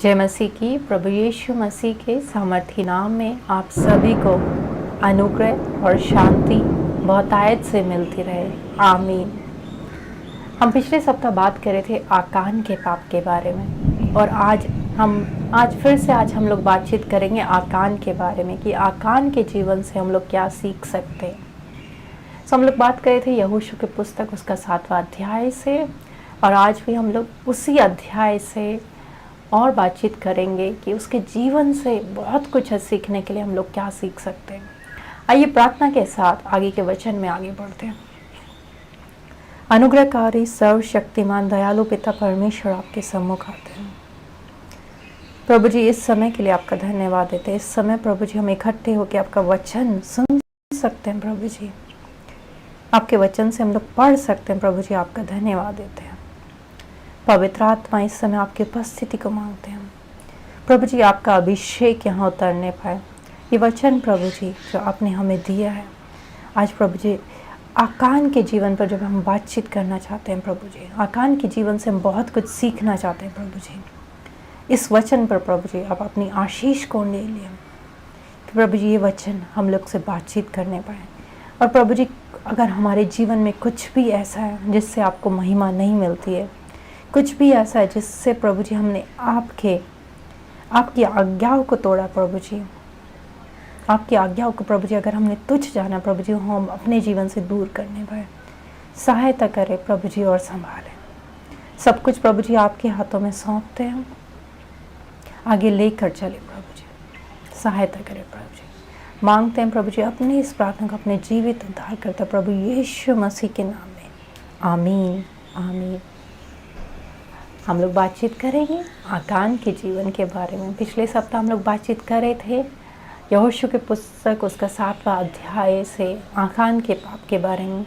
जय मसीह की। प्रभु यीशु मसीह के सामर्थी नाम में आप सभी को अनुग्रह और शांति बहुतायत से मिलती रहे। आमीन। हम पिछले सप्ताह बात कर रहे थे आकान के पाप के बारे में, और आज फिर से हम लोग बातचीत करेंगे आकान के बारे में कि आकान के जीवन से हम लोग क्या सीख सकते हैं। हम लोग बात कर रहे थे यहोशू की पुस्तक उसका 7वां अध्याय से, और आज भी हम लोग उसी अध्याय से और बातचीत करेंगे कि उसके जीवन से बहुत कुछ है सीखने के लिए हम लोग क्या सीख सकते हैं। आइए प्रार्थना के साथ आगे के वचन में आगे बढ़ते हैं। अनुग्रहकारी सर्वशक्तिमान दयालु पिता परमेश्वर आपके सम्मुख आते हैं। प्रभु जी, इस समय के लिए आपका धन्यवाद देते हैं। इस समय प्रभु जी हम इकट्ठे होकर आपका वचन सुन सकते हैं। प्रभु जी, आपके वचन से हम लोग पढ़ सकते हैं। प्रभु जी, आपका धन्यवाद देते हैं। पवित्र आत्मा, इस समय आपकी उपस्थिति को मांगते हैं। प्रभु जी, आपका अभिषेक यहाँ उतरने पाए। ये वचन प्रभु जी जो आपने हमें दिया है, आज प्रभु जी आकान के जीवन पर जब हम बातचीत करना चाहते हैं, प्रभु जी आकान के जीवन से हम बहुत कुछ सीखना चाहते हैं। प्रभु जी, इस वचन पर प्रभु जी आप अपनी आशीष को ले लिए कि प्रभु जी ये वचन हम लोग से बातचीत करने पाए। और प्रभु जी, अगर हमारे जीवन में कुछ भी ऐसा है जिससे आपको महिमा नहीं मिलती है, कुछ भी ऐसा है जिससे प्रभु जी हमने आपकी आज्ञाओं को तोड़ा, प्रभु जी आपकी आज्ञाओं को प्रभु जी अगर हमने तुच्छ जाना, प्रभु जी हम अपने जीवन से दूर करने पाए, सहायता करें प्रभु जी और संभालें। सब कुछ प्रभु जी आपके हाथों में सौंपते हैं, आगे लेकर चले प्रभु जी, सहायता करें प्रभु जी। मांगते हैं प्रभु जी अपनी इस प्रार्थना को अपने जीवित उद्धार करता प्रभु यीशु मसीह के नाम में, आमीन आमीन। हम लोग बातचीत करेंगे आकान के जीवन के बारे में। पिछले सप्ताह हम लोग बातचीत कर रहे थे यहोशू की पुस्तक उसका 7वां अध्याय से आकान के पाप के बारे में,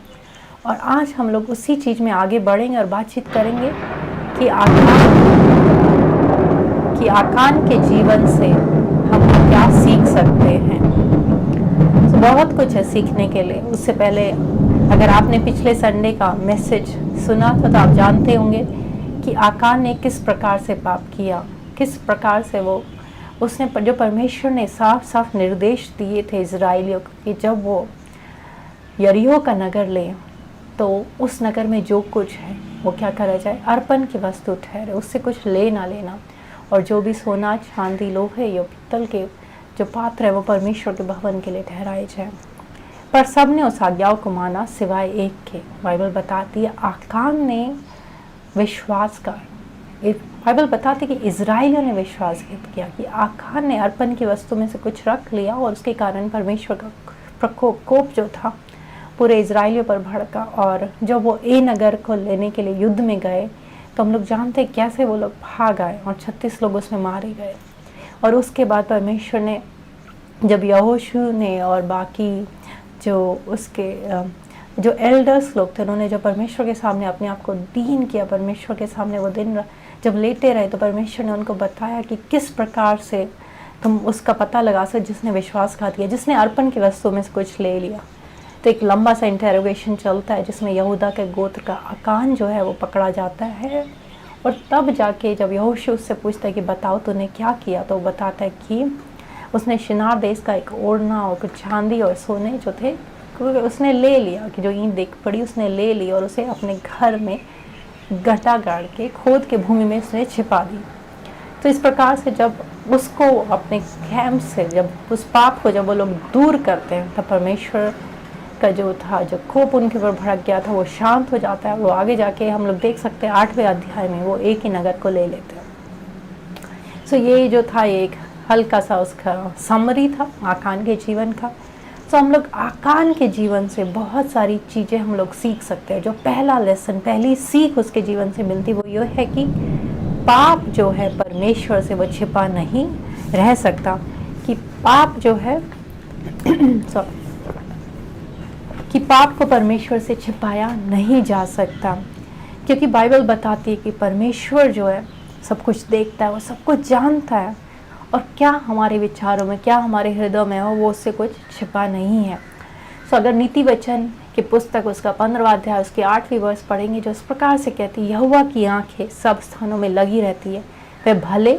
और आज हम लोग उसी चीज़ में आगे बढ़ेंगे और बातचीत करेंगे कि आकान के जीवन से हम क्या सीख सकते हैं। तो बहुत कुछ है सीखने के लिए। उससे पहले अगर आपने पिछले संडे का मैसेज सुना था तो आप जानते होंगे कि आकान ने किस प्रकार से पाप किया, किस प्रकार से उसने जो परमेश्वर ने साफ साफ निर्देश दिए थे इजराइलियों को कि जब वो यरीहो का नगर ले तो उस नगर में जो कुछ है वो क्या करा जाए, अर्पण की वस्तु ठहरे, उससे कुछ ले ना लेना, और जो भी सोना चांदी लोहे या पित्तल के जो पात्र है वो परमेश्वर के भवन के लिए ठहराए जाए। पर सब ने उस आज्ञाओं को माना सिवाय एक के। बाइबल बताती है आकान ने विश्वास का, बाइबल बताती है कि इजराइलियों ने विश्वास किया कि आकान ने अर्पण की वस्तु में से कुछ रख लिया, और उसके कारण परमेश्वर का प्रकोप जो था पूरे इजराइलियों पर भड़का। और जब वो ए नगर को लेने के लिए युद्ध में गए तो हम लोग जानते हैं कैसे वो लोग भाग आए और 36 लोग उसमें मारे गए। और उसके बाद परमेश्वर ने, जब यहोशू ने और बाकी जो उसके जो एल्डर्स लोग थे, उन्होंने जब परमेश्वर के सामने अपने आप को दीन किया, परमेश्वर के सामने वो दिन जब लेटे रहे, तो परमेश्वर ने उनको बताया कि किस प्रकार से तुम उसका पता लगा सकते जिसने विश्वासघात किया, जिसने अर्पण की वस्तु में से कुछ ले लिया। तो एक लंबा सा इंटरोगेशन चलता है जिसमें यहूदा के गोत्र का आकान जो है वो पकड़ा जाता है, और तब जाके जब यहोशू उससे पूछता है कि बताओ तूने क्या किया, तो वो बताता है कि उसने शिनार देश का एक ओढ़ना और कुछ चांदी और सोने जो थे उसने ले लिया, कि जो ईंट देख पड़ी उसने ले ली, और उसे अपने घर में गड्ढा गाड़ के खोद के भूमि में उसने छिपा दी। तो इस प्रकार से जब उसको अपने कैंप से, जब उस पाप को जब वो लोग दूर करते हैं, तब परमेश्वर का जो कोप उनके ऊपर भड़क गया था वो शांत हो जाता है। वो आगे जाके हम लोग देख सकते हैं 8वें अध्याय में वो एक ही नगर को ले लेते हैं। सो ये जो था एक हल्का सा उसका समरी था आकान के जीवन का। तो हम लोग आकान के जीवन से बहुत सारी चीज़ें हम लोग सीख सकते हैं। जो पहला लेसन, पहली सीख उसके जीवन से मिलती वो ये है कि पाप जो है परमेश्वर से वो छिपा नहीं रह सकता, कि पाप जो है कि पाप को परमेश्वर से छिपाया नहीं जा सकता, क्योंकि बाइबल बताती है कि परमेश्वर जो है सब कुछ देखता है, वो सब कुछ जानता है, और क्या हमारे विचारों में, क्या हमारे हृदय में हो वो उससे कुछ छिपा नहीं है। सो अगर नीति वचन की पुस्तक उसका 15वां अध्याय उसके 8वीं वर्ष पढ़ेंगे, जो इस प्रकार से कहती है, यहोवा की आंखें सब स्थानों में लगी रहती है, वह भले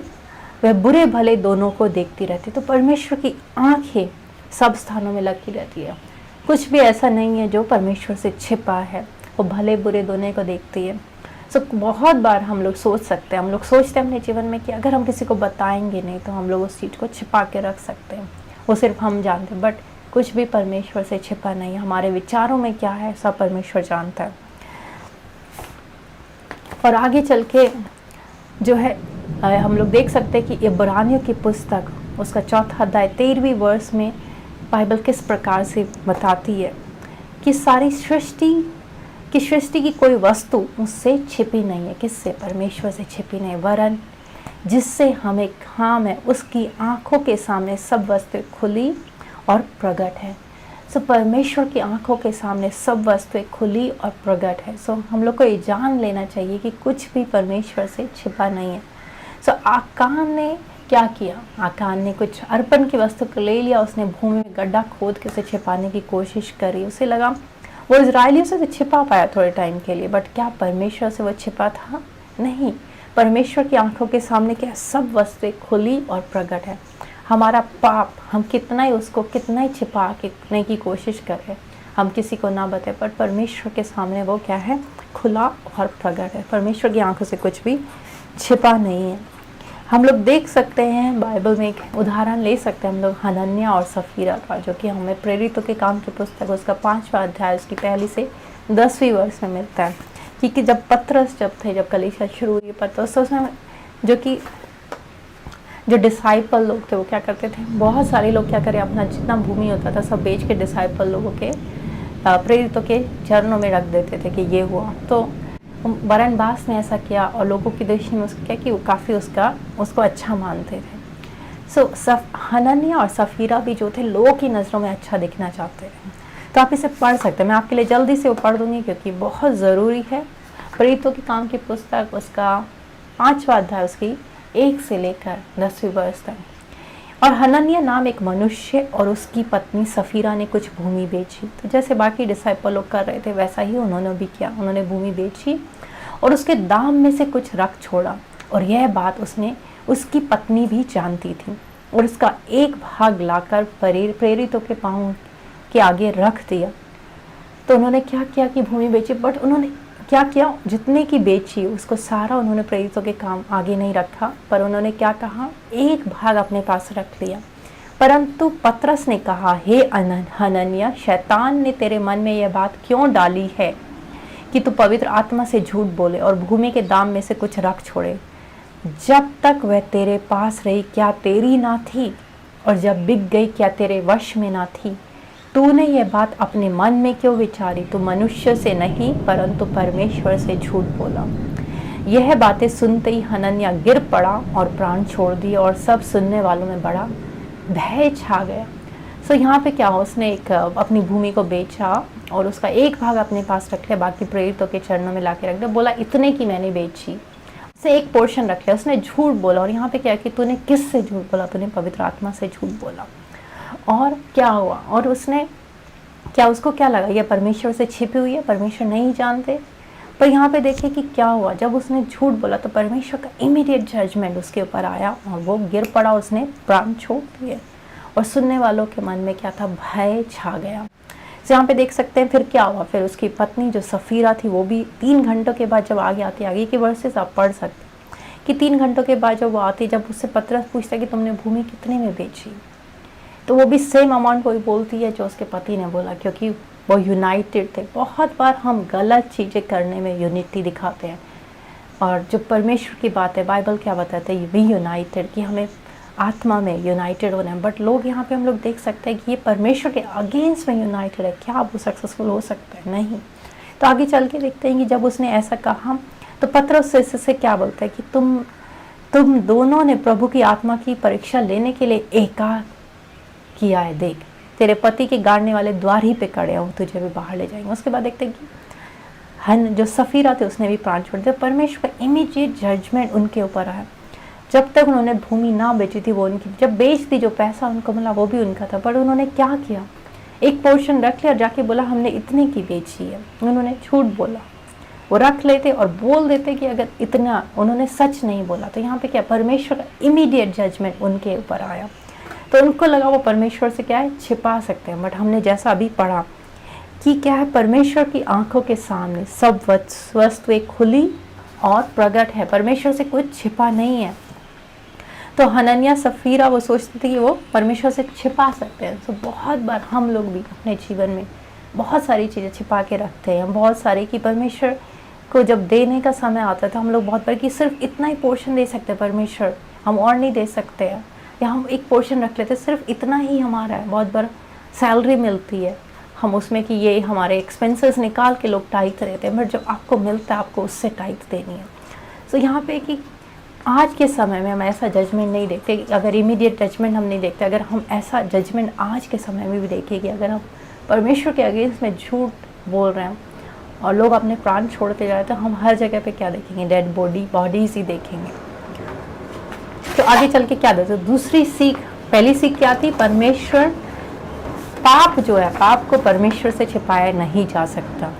वह बुरे भले दोनों को देखती रहती। तो परमेश्वर की आंखें सब स्थानों में लगी रहती है, कुछ भी ऐसा नहीं है जो परमेश्वर से छिपा है, वो भले बुरे दोनों को देखती है। सो बहुत बार हम लोग सोच सकते हैं, हम लोग सोचते हैं अपने जीवन में कि अगर हम किसी को बताएंगे नहीं तो हम लोग उस चीज़ को छिपा के रख सकते हैं, वो सिर्फ हम जानते हैं। बट कुछ भी परमेश्वर से छिपा नहीं है, हमारे विचारों में क्या है सब परमेश्वर जानता है। और आगे चल के जो है हम लोग देख सकते हैं कि इब्रानियों की पुस्तक उसका 4 अध्याय 13वीं वर्ष में बाइबल किस प्रकार से बताती है कि सारी सृष्टि की कोई वस्तु उससे छिपी नहीं है। किससे? परमेश्वर से छिपी नहीं, वरन जिससे हमें काम है उसकी आंखों के सामने सब वस्तुएं खुली और प्रकट है। सो परमेश्वर की आंखों के सामने सब वस्तुएं खुली और प्रकट है। सो हम लोग को ये जान लेना चाहिए कि कुछ भी परमेश्वर से छिपा नहीं है। सो आकान ने क्या किया? आकान ने कुछ अर्पण की वस्तु को ले लिया, उसने भूमि में गड्ढा खोद के उसे छिपाने की कोशिश करी। उसे लगा वो इजरायलियों से तो छिपा पाया थोड़े टाइम के लिए, बट क्या परमेश्वर से वो छिपा था? नहीं। परमेश्वर की आंखों के सामने क्या सब वस्तुएं खुली और प्रकट है। हमारा पाप हम कितना ही छिपाने की कोशिश करें, हम किसी को ना बताए, पर परमेश्वर के सामने वो क्या है? खुला और प्रकट है। परमेश्वर की आंखों से कुछ भी छिपा नहीं है। हम लोग देख सकते हैं बाइबल में एक उदाहरण ले सकते हैं हम लोग हनन्याह और सफीरा का, जो कि हमें प्रेरितों के काम की पुस्तक उसका 5वां अध्याय उसकी 1 से 10वीं वर्ष में मिलता है। क्योंकि जब पतरस जब कलीसिया शुरू हुई पतरस, तो उसमें जो डिसाइपल लोग थे वो क्या करते थे, बहुत सारे लोग क्या करें अपना जितना भूमि होता था सब बेच के डिसाइपल लोगों के प्रेरितों के चरणों में रख देते थे कि ये हुआ। तो बरनबास ने ऐसा किया और लोगों की दृष्टि में उसको क्या कि वो काफ़ी उसको अच्छा मानते थे। सो हनन्याह और सफीरा भी जो थे लोगों की नज़रों में अच्छा दिखना चाहते थे। तो आप इसे पढ़ सकते हैं, मैं आपके लिए जल्दी से वो पढ़ दूंगी क्योंकि बहुत ज़रूरी है। प्रेरितों के काम की पुस्तक उसका 5वां अध्याय उसकी 1 से लेकर 10वीं वर्ष तक। और हनन्याह नाम एक मनुष्य और उसकी पत्नी सफीरा ने कुछ भूमि बेची। तो जैसे बाकी डिसाइपल लोग कर रहे थे वैसा ही उन्होंने भी किया, उन्होंने भूमि बेची और उसके दाम में से कुछ रख छोड़ा। और यह बात उसकी पत्नी भी जानती थी और उसका एक भाग लाकर प्रेरितों के पाँव के आगे रख दिया। तो उन्होंने क्या किया कि भूमि बेची, बट उन्होंने क्या किया, जितने की बेची उसको सारा उन्होंने प्रेरितों के काम आगे नहीं रखा, पर उन्होंने क्या कहा, एक भाग अपने पास रख लिया। परंतु पतरस ने कहा, हे हनन्याह, शैतान ने तेरे मन में यह बात क्यों डाली है कि तू पवित्र आत्मा से झूठ बोले और भूमि के दाम में से कुछ रख छोड़े? जब तक वह तेरे पास रही क्या तेरी ना थी, और जब बिक गई क्या तेरे वश में ना थी? तूने यह बात अपने मन में क्यों विचारी? तू मनुष्य से नहीं परंतु परमेश्वर से झूठ बोला। यह बातें सुनते ही हनन्याह गिर पड़ा और प्राण छोड़ दिए और सब सुनने वालों में बड़ा भय छा गया। सो यहाँ पे क्या, उसने अपनी भूमि को बेचा और उसका एक भाग अपने पास रख लिया, बाकी प्रेरितों के चरणों में लाके रख दिया। बोला इतने की मैंने बेची, उससे एक पोर्शन रख लिया। उसने झूठ बोला। और यहाँ पे क्या कि तूने किससे झूठ बोला? तूने पवित्र आत्मा से झूठ बोला। और क्या हुआ? और उसको क्या लगा ये परमेश्वर से छिपी हुई है, परमेश्वर नहीं जानते। पर यहाँ पे देखिए कि क्या हुआ, जब उसने झूठ बोला तो परमेश्वर का इमीडिएट जजमेंट उसके ऊपर आया और वो गिर पड़ा, उसने प्राण छोड़ दिए और सुनने वालों के मन में क्या था, भय छा गया। तो यहाँ पे देख सकते हैं फिर क्या हुआ। फिर उसकी पत्नी जो सफीरा थी वो भी 3 घंटों के बाद जब आगे की वर्सेस आप पढ़ सकते कि 3 घंटों के बाद जब वो आती, जब उससे पतरस पूछता कि तुमने भूमि कितने में बेची, तो वो भी सेम अमाउंट वही बोलती है जो उसके पति ने बोला, क्योंकि वो यूनाइटेड थे। बहुत बार हम गलत चीज़ें करने में यूनिटी दिखाते हैं और जो परमेश्वर की बात है, बाइबल क्या बताते हैं, वी यूनाइटेड, कि हमें आत्मा में यूनाइटेड होना है। बट लोग यहाँ पे हम लोग देख सकते हैं कि ये परमेश्वर के अगेंस्ट में यूनाइटेड है। क्या वो सक्सेसफुल हो सकता है? नहीं। तो आगे चल के देखते हैं कि जब उसने ऐसा कहा तो पतरस से क्या बोलता है कि तुम दोनों ने प्रभु की आत्मा की परीक्षा लेने के लिए एकाक किया है। देख, तेरे पति के गाड़ने वाले द्वार ही पे खड़े हो, तुझे भी बाहर ले जाएंगे। उसके बाद देखते हैं कि जो सफीरा थे उसने भी प्राण छोड़ दिया। परमेश्वर का इमीडिएट जजमेंट उनके ऊपर आया। जब तक उन्होंने भूमि ना बेची थी वो उनकी, जब बेच दी जो पैसा उनको मिला वो भी उनका था, पर उन्होंने क्या किया, एक पोर्शन रख लिया और जाके बोला हमने इतने की बेची है। उन्होंने झूठ बोला। वो रख लेते और बोल देते कि अगर इतना उन्होंने सच नहीं बोला। तो यहाँ पे क्या, परमेश्वर का इमीडिएट जजमेंट उनके ऊपर आया। तो उनको लगा वो परमेश्वर से क्या है, छिपा सकते हैं। बट हमने जैसा अभी पढ़ा कि क्या है, परमेश्वर की आंखों के सामने सब वस्तुएं खुली और प्रकट है, परमेश्वर से कुछ छिपा नहीं है। तो हनन्या सफीरा वो सोचते थे कि वो परमेश्वर से छिपा सकते हैं। तो बहुत बार हम लोग भी अपने जीवन में बहुत सारी चीज़ें छिपा के रखते हैं, बहुत सारी, कि परमेश्वर को जब देने का समय आता था हम लोग बहुत बार कि सिर्फ इतना ही पोर्शन दे सकते हैं परमेश्वर, हम और नहीं दे सकते हैं, या हम एक पोर्शन रख लेते सिर्फ इतना ही हमारा है। बहुत बार सैलरी मिलती है हम उसमें कि ये हमारे एक्सपेंसेस निकाल के लोग टाइट रहते हैं, बट जब आपको मिलता है आपको उससे टाइट देनी है। तो यहाँ पे कि आज के समय में हम ऐसा जजमेंट नहीं देखते, अगर इमीडिएट जजमेंट हम नहीं देखते, अगर हम ऐसा जजमेंट आज के समय में भी देखेंगे, अगर हम परमेश्वर के अगेंस्ट में झूठ बोल रहे हैं और लोग अपने प्राण छोड़ते जा रहे हैं, तो हम हर जगह पे क्या देखेंगे, डेड बॉडीज ही देखेंगे। तो आगे चल के क्या देते, दूसरी सीख, पहली सीख क्या थी, परमेश्वर, पाप जो है, पाप को परमेश्वर से छिपाया नहीं जा सकता।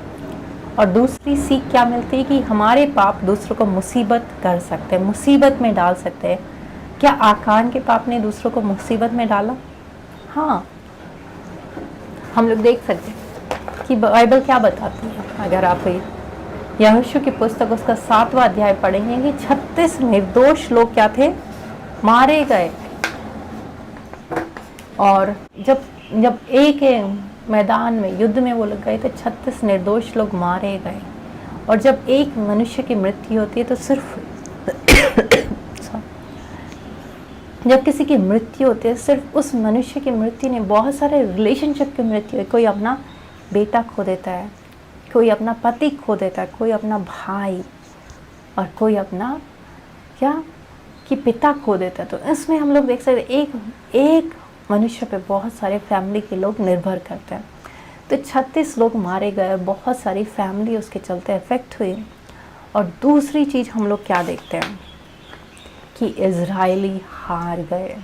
और दूसरी सीख क्या मिलती है कि हमारे पाप दूसरों को मुसीबत कर सकते हैं, मुसीबत में डाल सकते हैं। क्या आकान के पाप ने दूसरों को मुसीबत में डाला? हाँ, हम लोग देख सकते हैं कि बाइबल क्या बताती है। अगर आप यहोशू की पुस्तक उसका 7वां अध्याय पढ़ेंगे कि 36 निर्दोष लोग क्या थे, मारे गए। और जब एक मैदान में, युद्ध में वो लोग गए तो 36 निर्दोष लोग मारे गए। और जब एक मनुष्य की मृत्यु होती है तो सिर्फ जब किसी की मृत्यु होती है, सिर्फ उस मनुष्य की मृत्यु नहीं, बहुत सारे रिलेशनशिप की मृत्यु है। कोई अपना बेटा खो देता है, कोई अपना पति खो देता है, कोई अपना भाई, और कोई अपना क्या कि पिता खो देता है। तो इसमें हम लोग देख सकते हैं एक मनुष्य पे बहुत सारे फैमिली के लोग निर्भर करते हैं। तो 36 लोग मारे गए, बहुत सारी फैमिली उसके चलते इफेक्ट हुई। और दूसरी चीज़ हम लोग क्या देखते हैं कि इजरायली हार गए,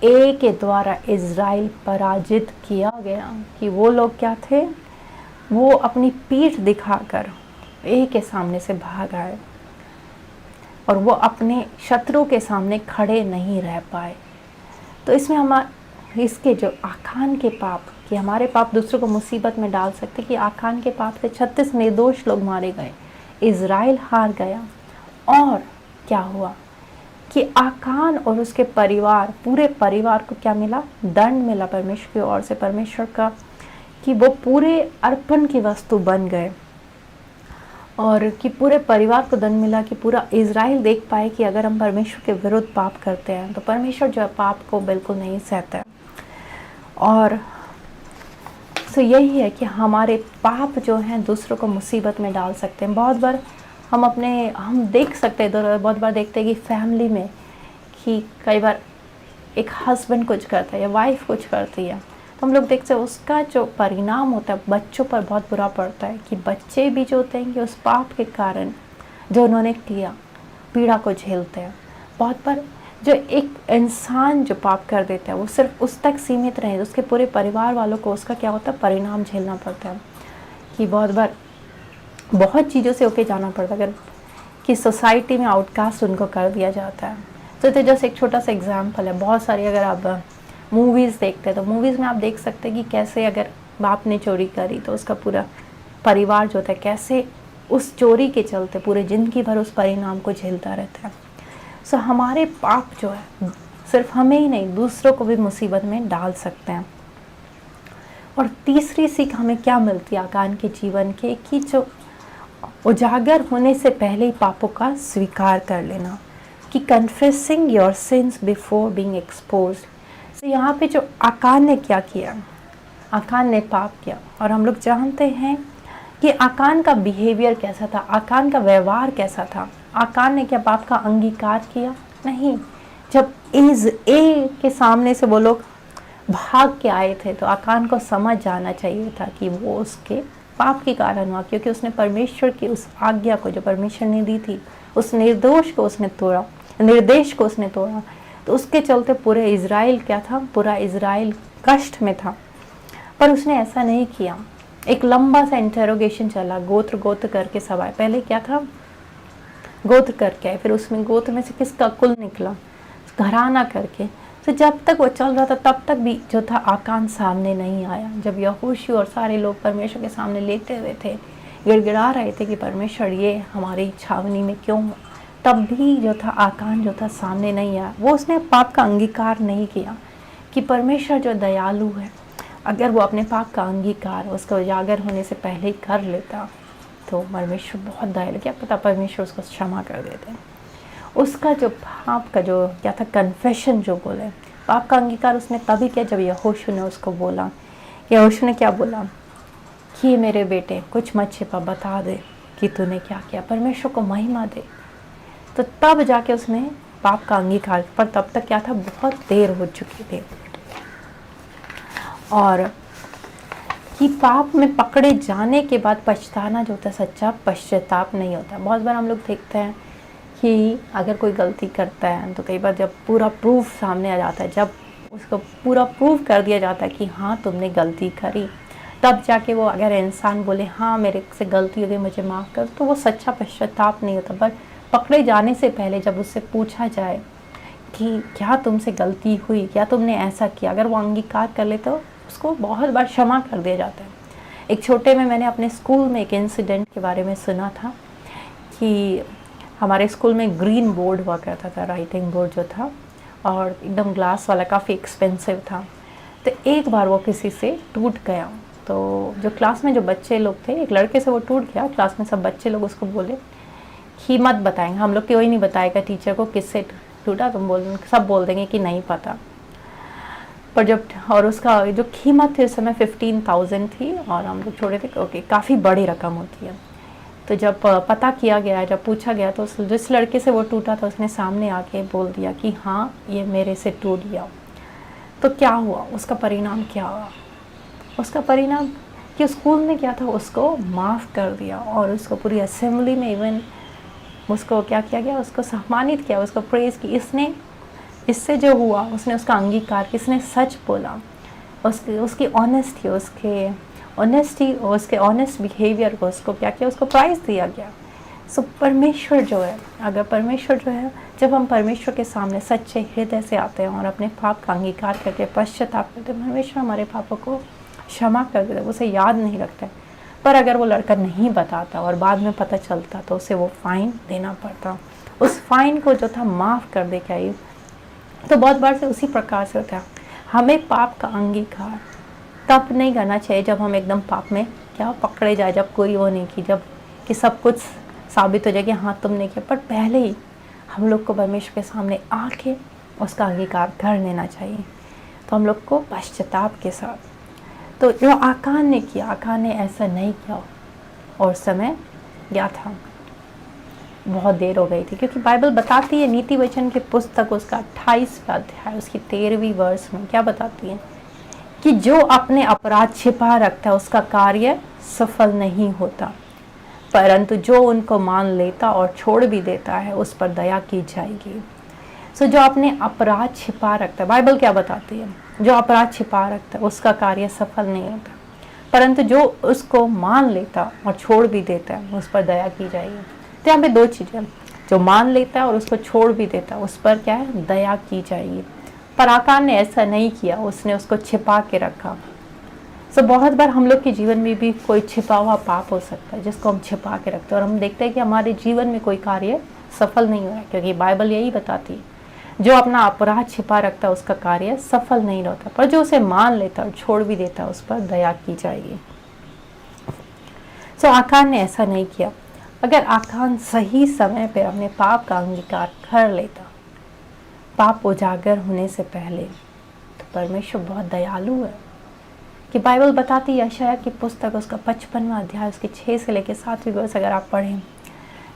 एक के द्वारा इजराइल पराजित किया गया। कि वो लोग क्या थे, वो अपनी पीठ दिखाकर एक के सामने से भाग आए और वो अपने शत्रु के सामने खड़े नहीं रह पाए। तो इसमें हम इसके जो आकान के पाप, कि हमारे पाप दूसरों को मुसीबत में डाल सकते, कि आकान के पाप से 36 निर्दोष लोग मारे गए, इजराइल हार गया। और क्या हुआ कि आकान और उसके परिवार, पूरे परिवार को क्या मिला, दंड मिला परमेश्वर की ओर से, परमेश्वर का, कि वो पूरे अर्पण की वस्तु बन गए। और कि पूरे परिवार को दंड मिला, कि पूरा इजराइल देख पाए कि अगर हम परमेश्वर के विरुद्ध पाप करते हैं तो परमेश्वर जो है पाप को बिल्कुल नहीं सहता है। और तो यही है कि हमारे पाप जो हैं दूसरों को मुसीबत में डाल सकते हैं। बहुत बार हम देख सकते हैं, इधर बहुत बार देखते हैं कि फैमिली में, कि कई बार एक हस्बैंड कुछ करता है या वाइफ कुछ करती है, तो हम लोग देखते हैं उसका जो परिणाम होता है बच्चों पर बहुत बुरा पड़ता है। कि बच्चे भी जो होते हैं कि उस पाप के कारण जो उन्होंने किया पीड़ा को झेलते हैं। बहुत बार जो एक इंसान जो पाप कर देता है वो सिर्फ उस तक सीमित रहे, उसके पूरे परिवार वालों को उसका क्या होता है, परिणाम झेलना पड़ता है। कि बहुत बार बहुत चीज़ों से होके जाना पड़ता है, अगर कि सोसाइटी में आउटकास्ट उनको कर दिया जाता है। तो जैसे एक छोटा सा एग्जाम्पल है, बहुत सारी अगर आप मूवीज़ देखते हैं तो मूवीज़ में आप देख सकते हैं कि कैसे अगर बाप ने चोरी करी तो उसका पूरा परिवार जो होता है कैसे उस चोरी के चलते पूरे ज़िंदगी भर उस परिणाम को झेलता रहता है। सो हमारे पाप जो है सिर्फ हमें ही नहीं दूसरों को भी मुसीबत में डाल सकते हैं। और तीसरी सीख हमें क्या मिलती है आकान के जीवन के, कि जो उजागर होने से पहले ही पापों का स्वीकार कर लेना, कि confessing your sins before being exposed. तो यहाँ पे जो आकान ने क्या किया, आकान ने पाप किया। और हम लोग जानते हैं कि आकान का बिहेवियर कैसा था, आकान का व्यवहार कैसा था। आकान ने क्या पाप का अंगीकार किया? नहीं। जब ए के सामने से वो लोग भाग के आए थे तो आकान को समझ जाना चाहिए था कि वो उसके पाप के कारण हुआ, क्योंकि उसने परमेश्वर की उस आज्ञा को जो परमेश्वर ने दी थी, उस निर्देश को उसने तोड़ा। तो उसके चलते पूरे इजराइल क्या था, पूरा इजराइल कष्ट में था। पर उसने ऐसा नहीं किया। एक लंबा सा इंटेरोगेशन चला, गोत्र गोत्र करके सब आए। पहले क्या था, गोत्र करके आए, फिर उसमें गोत्र में से किसका कुल निकला, घराना करके। तो जब तक वो चल रहा था तब तक भी जो था आकान सामने नहीं आया। जब यहोशू और सारे लोग परमेश्वर के सामने लेटे हुए थे, गिड़गिड़ा रहे थे कि परमेश्वर ये हमारी छावनी में क्यों, तब भी जो था आकान जो था सामने नहीं आया। वो उसने पाप का अंगीकार नहीं किया कि परमेश्वर जो दयालु है, अगर वो अपने पाप का अंगीकार उसको उजागर होने से पहले ही कर लेता तो परमेश्वर बहुत दयालु, क्या पता परमेश्वर उसको क्षमा कर देते। उसका जो पाप का जो क्या था, कन्फेशन जो बोले, पाप का अंगीकार उसने तभी किया जब यहोशू ने उसको बोला। यहोशू ने क्या बोला कि मेरे बेटे कुछ मत छिपा, बता दे कि तूने क्या किया, परमेश्वर को महिमा दे। तो तब जाके उसने पाप का अंगीकार, पर तब तक क्या था, बहुत देर हो चुकी थी। और कि पाप में पकड़े जाने के बाद पछताना जो होता है, सच्चा पश्चाताप नहीं होता। बहुत बार हम लोग देखते हैं कि अगर कोई गलती करता है तो कई बार जब पूरा प्रूफ सामने आ जाता है, जब उसको पूरा प्रूफ कर दिया जाता है कि हाँ तुमने गलती करी, तब जाके वो अगर इंसान बोले हाँ मेरे से गलती हो गई, मुझे माफ़ कर, तो वो सच्चा पश्चाताप नहीं होता। पर पकड़े जाने से पहले जब उससे पूछा जाए कि क्या तुमसे गलती हुई, क्या तुमने ऐसा किया, अगर वो अंगीकार कर ले तो उसको बहुत बार क्षमा कर दिया जाता है। एक छोटे में मैंने अपने स्कूल में एक इंसिडेंट के बारे में सुना था कि हमारे स्कूल में ग्रीन बोर्ड हुआ करता था, राइटिंग बोर्ड जो था, और एकदम ग्लास वाला, काफ़ी एक्सपेंसिव था। तो एक बार वो किसी से टूट गया। तो जो क्लास में जो बच्चे लोग थे, एक लड़के से वो टूट गया, क्लास में सब बच्चे लोग उसको बोले कि मत बताएंगे, हम लोग कोई नहीं बताएगा टीचर को किससे टूटा, तुम सब बोल देंगे कि नहीं पता। पर जब, और उसका जो कीमत थी उस समय 15,000 थी, और हम लोग छोटे थे, ओके काफ़ी बड़ी रकम होती है। तो जब पता किया गया, जब पूछा गया, तो जिस लड़के से वो टूटा था उसने सामने आके बोल दिया कि हाँ ये मेरे से टूट गया। तो क्या हुआ, उसका परिणाम क्या हुआ, उसका परिणाम कि स्कूल में क्या था, उसको माफ़ कर दिया, और उसको पूरी असेंबली में इवन उसको क्या किया गया, उसको सम्मानित किया, उसको प्रेज़ की। इसने, इससे जो हुआ, उसने उसका अंगीकार, किसने सच बोला, उसकी ऑनेस्टी, उसके ऑनेस्ट बिहेवियर को, उसको क्या किया, उसको प्राइज़ दिया गया। सो परमेश्वर जो है, अगर परमेश्वर जो है, जब हम परमेश्वर के सामने सच्चे हृदय से आते हैं और अपने पाप का अंगीकार करके पश्चाताप करते हैं, परमेश्वर हमारे पापों को क्षमा कर देता है, उसे याद नहीं रखता है। पर अगर वो लड़का नहीं बताता और बाद में पता चलता तो उसे वो फ़ाइन देना पड़ता, उस फाइन को जो था माफ़ कर दे क्या। तो बहुत बार से उसी प्रकार से होता है, हमें पाप का अंगीकार तब नहीं करना चाहिए जब हम एकदम पाप में क्या पकड़े जाए, जब कोई वो नहीं की, जब कि सब कुछ साबित हो जाए कि हाँ तुमने किया। पर पहले ही हम लोग को परमेश्वर के सामने आके उसका अंगीकार कर लेना चाहिए, तो हम लोग को पश्चाताप के साथ। तो जो आकान ने किया, आकान ने ऐसा नहीं किया, और समय क्या था, बहुत देर हो गई थी, क्योंकि बाइबल बताती है, नीति वचन की पुस्तक उसका 28वां अध्याय उसकी 13वीं वर्ष में क्या बताती है कि जो अपने अपराध छिपा रखता है उसका कार्य सफल नहीं होता, परंतु जो उनको मान लेता और छोड़ भी देता है उस पर दया की जाएगी। सो जो अपने अपराध छिपा रखता है, बाइबल क्या बताती है, जो अपराध छिपा रखता है उसका कार्य सफल नहीं होता, परंतु जो उसको मान लेता और छोड़ भी देता है उस पर दया की जाएगी। तो यहाँ पे दो चीज़ें, जो मान लेता है और उसको छोड़ भी देता है उस पर क्या है, दया की जाएगी। पर आकान ने ऐसा नहीं किया, उसने उसको छिपा के रखा। सो बहुत बार हम लोग के जीवन में भी कोई छिपा हुआ पाप हो सकता है जिसको हम छिपा के रखते हैं, और हम देखते हैं कि हमारे जीवन में कोई कार्य सफल नहीं हो रहा है, क्योंकि बाइबल यही बताती है, जो अपना अपराध छिपा रखता है उसका कार्य सफल नहीं होता, पर जो उसे मान लेता है और छोड़ भी देता है उस पर दया की जाएगी। सो आकान ने ऐसा नहीं किया। अगर आकान सही समय पर अपने पाप का अंगीकार कर लेता, पाप उजागर होने से पहले, तो परमेश्वर बहुत दयालु है कि बाइबल बताती है, यशायाह की पुस्तक उसका 55वां अध्याय उसके 6 से लेकर 7वीं वर्ष अगर आप पढ़ें,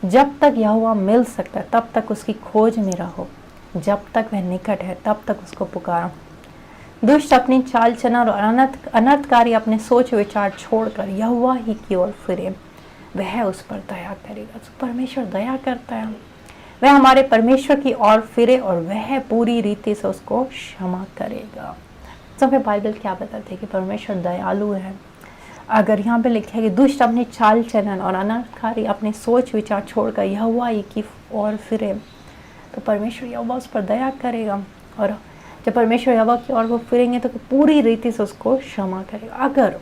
जब तक यहोवा मिल सकता है तब तक उसकी खोज में रहो, जब तक वह निकट है तब तक उसको पुकारो। दुष्ट अपनी चाल चलन और अनर्थकारी अपने सोच विचार छोड़कर यहोवा ही की ओर फिरे, वह उस पर दया करेगा। तो परमेश्वर दया करता है, वह हमारे परमेश्वर की ओर फिरे और वह पूरी रीति से उसको क्षमा करेगा। तो हमें बाइबल क्या बताती है कि परमेश्वर दयालु है। अगर यहाँ पे लिखा है कि दुष्ट अपने चाल चलन और अनाकारी अपने सोच विचार छोड़कर यहोवा की ओर फिरे, तो परमेश्वर यहोवा उस पर दया करेगा। और जब परमेश्वर यहोवा की ओर वो फिरेंगे तो पूरी रीति से उसको क्षमा करेगा। अगर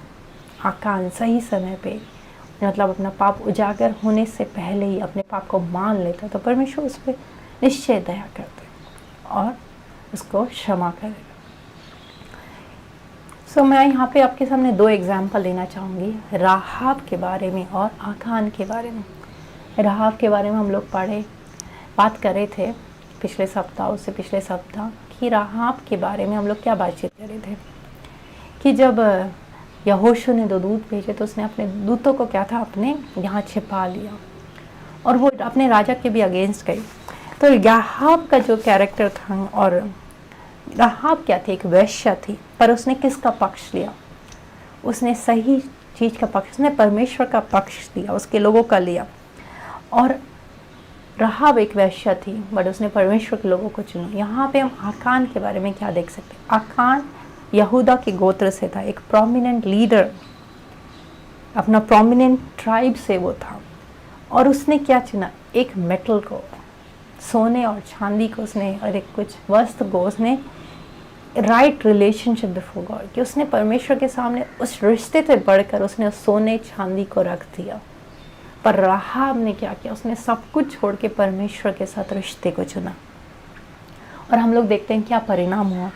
आकान सही समय पे, मतलब अपना पाप उजागर होने से पहले ही अपने पाप को मान लेता, तो परमेश्वर उस पर निश्चय दया करते और उसको क्षमा करेगा। सो मैं यहाँ पे आपके सामने 2 एग्जाम्पल लेना चाहूँगी, राहाब के बारे में और आकान के बारे में। राहाब के बारे में हम लोग बात कर रहे थे पिछले सप्ताह, उससे पिछले सप्ताह, कि राहाब के बारे में हम लोग क्या बातचीत कर रहे थे कि जब यहोशू ने 2 दूत भेजे तो उसने अपने दूतों को क्या था, अपने यहाँ छिपा लिया और वो अपने राजा के भी अगेंस्ट गई। तो राहाब का जो कैरेक्टर था, और राहाब क्या थी, एक वैश्या थी, पर उसने किसका पक्ष लिया? उसने सही चीज़ का पक्ष, उसने परमेश्वर का पक्ष लिया, उसके लोगों का लिया। और राहाब एक वैश्या थी, बट उसने परमेश्वर के लोगों को चुना। यहाँ पे हम आकान के बारे में क्या देख सकते हैं? आकान यहूदा के गोत्र से था, एक प्रोमिनेंट लीडर, अपना प्रोमिनेंट ट्राइब से वो था। और उसने क्या चुना? एक मेटल को, सोने और चांदी को उसने, और एक कुछ वस्त्र को उसने राइट रिलेशनशिप बिफोर गॉड, कि उसने परमेश्वर के सामने उस रिश्ते से बढ़कर उसने उस सोने चांदी को रख दिया। पर राहाब ने क्या किया? उसने सब कुछ छोड़ के परमेश्वर के साथ रिश्ते को चुना। और हम लोग देखते हैं क्या परिणाम हुआ,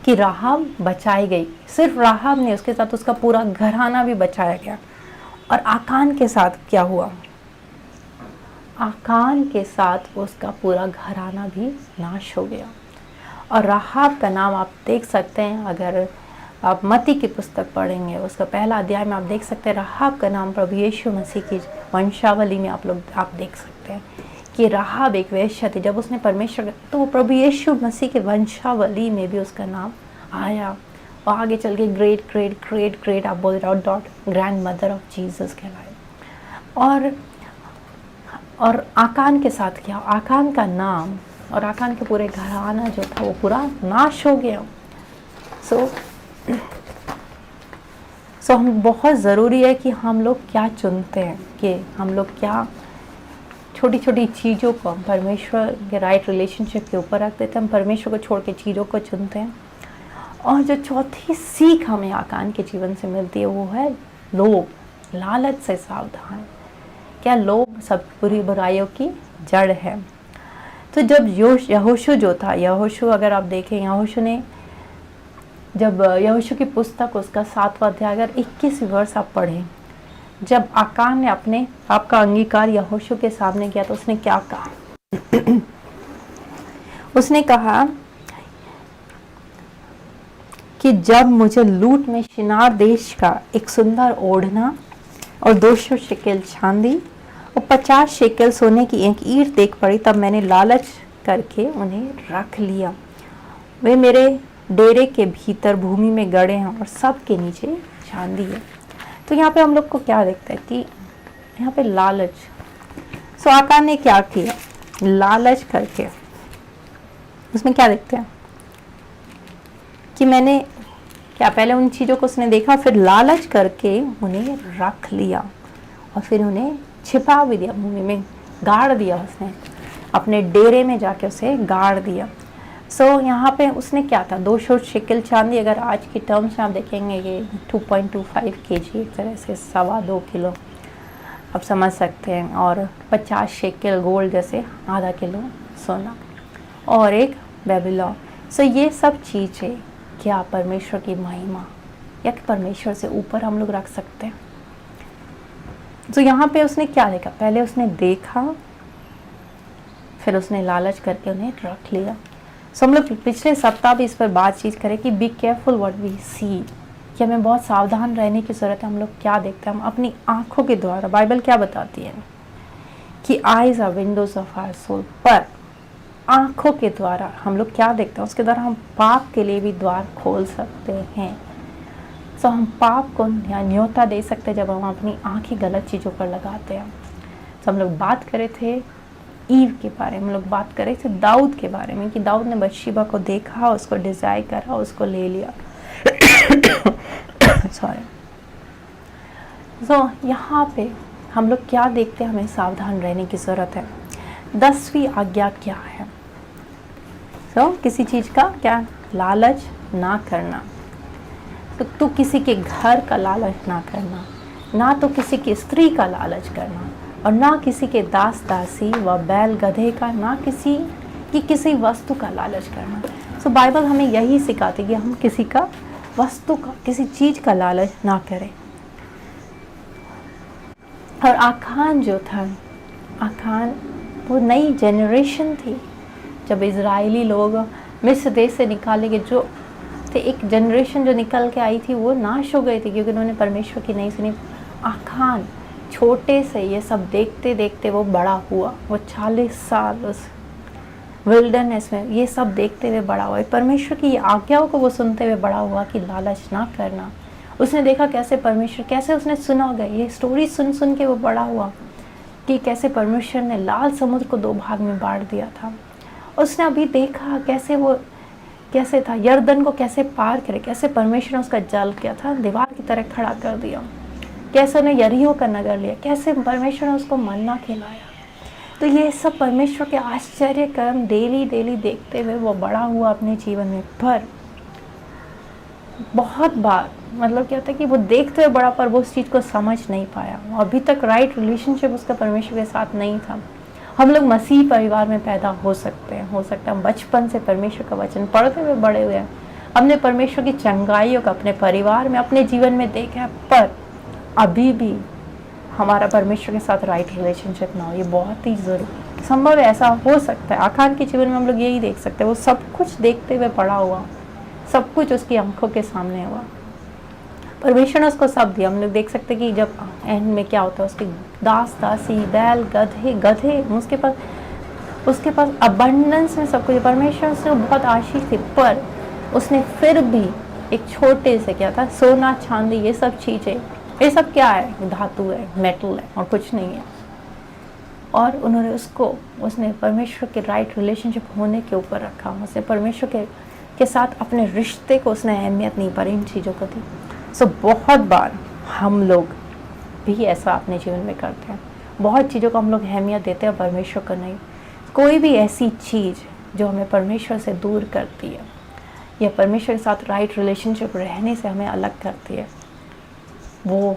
कि राहाब बचाई गई। सिर्फ राहाब ने, उसके साथ उसका पूरा घराना भी बचाया गया। और आकान के साथ क्या हुआ? आकान के साथ उसका पूरा घराना भी नाश हो गया। और राहाब का नाम आप देख सकते हैं, अगर आप मत्ती की पुस्तक पढ़ेंगे, उसका पहला अध्याय में आप देख सकते हैं राहाब का नाम प्रभु यीशु मसीह की वंशावली में आप देख सकते हैं कि राहाब एक वेश्या थी। जब उसने परमेश्वर, तो वो प्रभु यीशु मसीह के वंशावली में भी उसका नाम आया। और आगे चल के ग्रेट ग्रेट ग्रेट ग्रेट आप बोल रहे हो ग्रैंड मदर ऑफ जीसस कहलाए। और आकान के साथ क्या? आकान का नाम और आकान के पूरे घराना जो था वो पूरा नाश हो गया। सो हम बहुत ज़रूरी है कि हम लोग क्या चुनते हैं, कि हम लोग क्या छोटी छोटी चीज़ों को हम परमेश्वर के राइट रिलेशनशिप के ऊपर रख देते हैं। हम परमेश्वर को छोड़ के चीज़ों को चुनते हैं। और जो चौथी सीख हमें आकान के जीवन से मिलती है वो है लोभ, लालच से सावधान। क्या? लोभ सब बुरी बुराइयों की जड़ है। तो जब यहोशू जो था, यहोशू अगर आप देखें, यहोशू ने जब यहोशू की पुस्तक उसका 7वां अध्याय अगर 21 वर्ष आप पढ़ें, जब आकान ने अपने आप का अंगीकार यहोशू के सामने किया तो उसने क्या कहा? उसने कहा कि जब मुझे लूट में शिनार देश का एक सुंदर ओढ़ना और 200 शेकेल चांदी और 50 शेकेल सोने की एक ईंट देख पड़ी, तब मैंने लालच करके उन्हें रख लिया। वे मेरे डेरे के भीतर भूमि में गड़े हैं और सब के नीचे चांदी है। तो यहाँ पे हम लोग को क्या देखते हैं कि यहाँ पे लालच। सो आकान ने क्या किया? लालच करके उसमें क्या देखते हैं कि मैंने क्या, पहले उन चीज़ों को उसने देखा, फिर लालच करके उन्हें रख लिया और फिर उन्हें छिपा भी दिया, भूमि में गाड़ दिया। उसने अपने डेरे में जाके उसे गाड़ दिया। सो यहाँ पे उसने क्या था? 200 शेकेल चांदी, अगर आज की टर्म्स में आप देखेंगे ये 2.25 kg, एक तरह से 2.25 किलो आप समझ सकते हैं। और 50 शेकेल गोल्ड, जैसे आधा किलो सोना, और एक बेबीलोन। सो ये सब चीज़ें क्या परमेश्वर की महिमा या परमेश्वर से ऊपर हम लोग रख सकते हैं? तो यहाँ पे उसने क्या देखा? पहले उसने देखा, फिर उसने लालच करके उन्हें रख लिया। सो हम लोग पिछले सप्ताह भी इस पर बातचीत करें कि बी केयरफुल व्हाट वी सी, कि हमें बहुत सावधान रहने की ज़रूरत है। हम लोग क्या देखते हैं? हम अपनी आँखों के द्वारा, बाइबल क्या बताती है कि eyes are windows of our soul, पर आँखों के द्वारा हम लोग क्या देखते हैं? उसके द्वारा हम पाप के लिए भी द्वार खोल सकते हैं। सो हम पाप को न्योता दे सकते हैं जब हम अपनी आँखें गलत चीज़ों पर लगाते हैं। तो हम लोग बात कर रहे थे ईव के बारे में, हम लोग बात कर रहे थे दाऊद के बारे में कि दाऊद ने बतशेबा को देखा, उसको डिज़ायर करा, उसको ले लिया। सॉरी। यहाँ पे हम लोग क्या देखते हैं, हमें सावधान रहने की ज़रूरत है। 10वीं आज्ञा क्या है? किसी चीज़ का क्या? लालच ना करना। तो किसी के घर का लालच ना करना, ना तो किसी की स्त्री का लालच करना, और ना किसी के दास दासी व बैल गधे का, ना किसी वस्तु का लालच करना। बाइबल हमें यही सिखाती है कि हम किसी का वस्तु का, किसी चीज़ का लालच ना करें। और आखान जो था, आखान वो नई जनरेशन थी। जब इजरायली लोग मिस्र देश से निकाले गए, जो थे एक जनरेशन जो निकल के आई थी, वो नाश हो गई थी क्योंकि उन्होंने परमेश्वर की नहीं सुनी। आखान छोटे से ये सब देखते देखते वो बड़ा हुआ। वो 40 साल उस विल्डरनेस में ये सब देखते हुए बड़ा हुआ। परमेश्वर की आज्ञाओं को वो सुनते हुए बड़ा हुआ कि लालच ना करना। उसने देखा कैसे परमेश्वर, कैसे उसने सुना गया, ये स्टोरी सुन सुन के वो बड़ा हुआ कि कैसे परमेश्वर ने लाल समुद्र को 2 भाग में बांट दिया था। उसने अभी देखा कैसे था यरदन को कैसे पार करे, कैसे परमेश्वर ने उसका जल किया था, दीवार की तरह खड़ा कर दिया, कैसे उन्हें यरीहो का नगर लिया, कैसे परमेश्वर ने उसको मन्ना खिलाया। तो ये सब परमेश्वर के आश्चर्य कर्म डेली देखते हुए वो बड़ा हुआ अपने जीवन में। पर बहुत बार मतलब क्या होता है कि वो देखते हुए बड़ा, पर वो उस चीज़ को समझ नहीं पाया। वो अभी तक राइट रिलेशनशिप उसका परमेश्वर के साथ नहीं था। हम लोग मसीह परिवार में पैदा हो सकते हैं, हो सकता है हम बचपन से परमेश्वर का वचन पढ़ते हुए बड़े हुए हैं, हमने परमेश्वर की चंगाइयों को अपने परिवार में, अपने जीवन में देखा है, पर अभी भी हमारा परमेश्वर के साथ राइट रिलेशनशिप ना हो। ये बहुत ही जरूरी संभव है, ऐसा हो सकता है। आखान के जीवन में हम लोग यही देख सकते हैं, वो सब कुछ देखते हुए बड़ा हुआ, सब कुछ उसकी आंखों के सामने हुआ, परमेश्वर ने उसको सब दिया। हम लोग देख सकते हैं कि जब एंड में क्या होता है, उसके दास दासी बैल गधे उसके पास अबंडेंस में सब कुछ, परमेश्वर से बहुत आशीष थी। पर उसने फिर भी एक छोटे से क्या था, सोना चांदी ये सब चीज़ें, ये सब क्या है, धातु है, मेटल है और कुछ नहीं है। और उसने परमेश्वर के राइट रिलेशनशिप होने के ऊपर रखा। उसने परमेश्वर के साथ अपने रिश्ते को उसने अहमियत नहीं पर इन चीज़ों को दी। बहुत बार हम लोग भी ऐसा अपने जीवन में करते हैं, बहुत चीज़ों को हम लोग अहमियत देते हैं परमेश्वर को नहीं। कोई भी ऐसी चीज़ जो हमें परमेश्वर से दूर करती है या परमेश्वर के साथ राइट रिलेशनशिप रहने से हमें अलग करती है, वो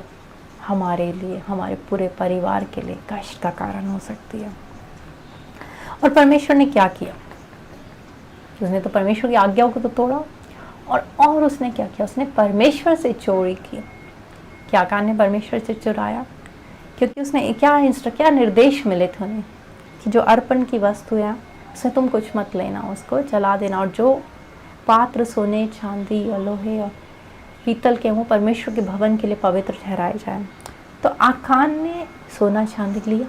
हमारे लिए, हमारे पूरे परिवार के लिए कष्ट का कारण हो सकती है। और परमेश्वर ने क्या किया, उसने तो परमेश्वर की आज्ञाओं को तो तोड़ा, और उसने क्या किया, उसने परमेश्वर से चोरी की। क्या कारण ने परमेश्वर से चुराया? क्योंकि उसने क्या निर्देश मिले थे उन्हें कि जो अर्पण की वस्तु है उससे तुम कुछ मत लेना, उसको जला देना, और जो पात्र सोने चांदी और लोहे और पीतल के वो परमेश्वर के भवन के लिए पवित्र ठहराए जाए। तो आखान ने सोना चांदी लिया,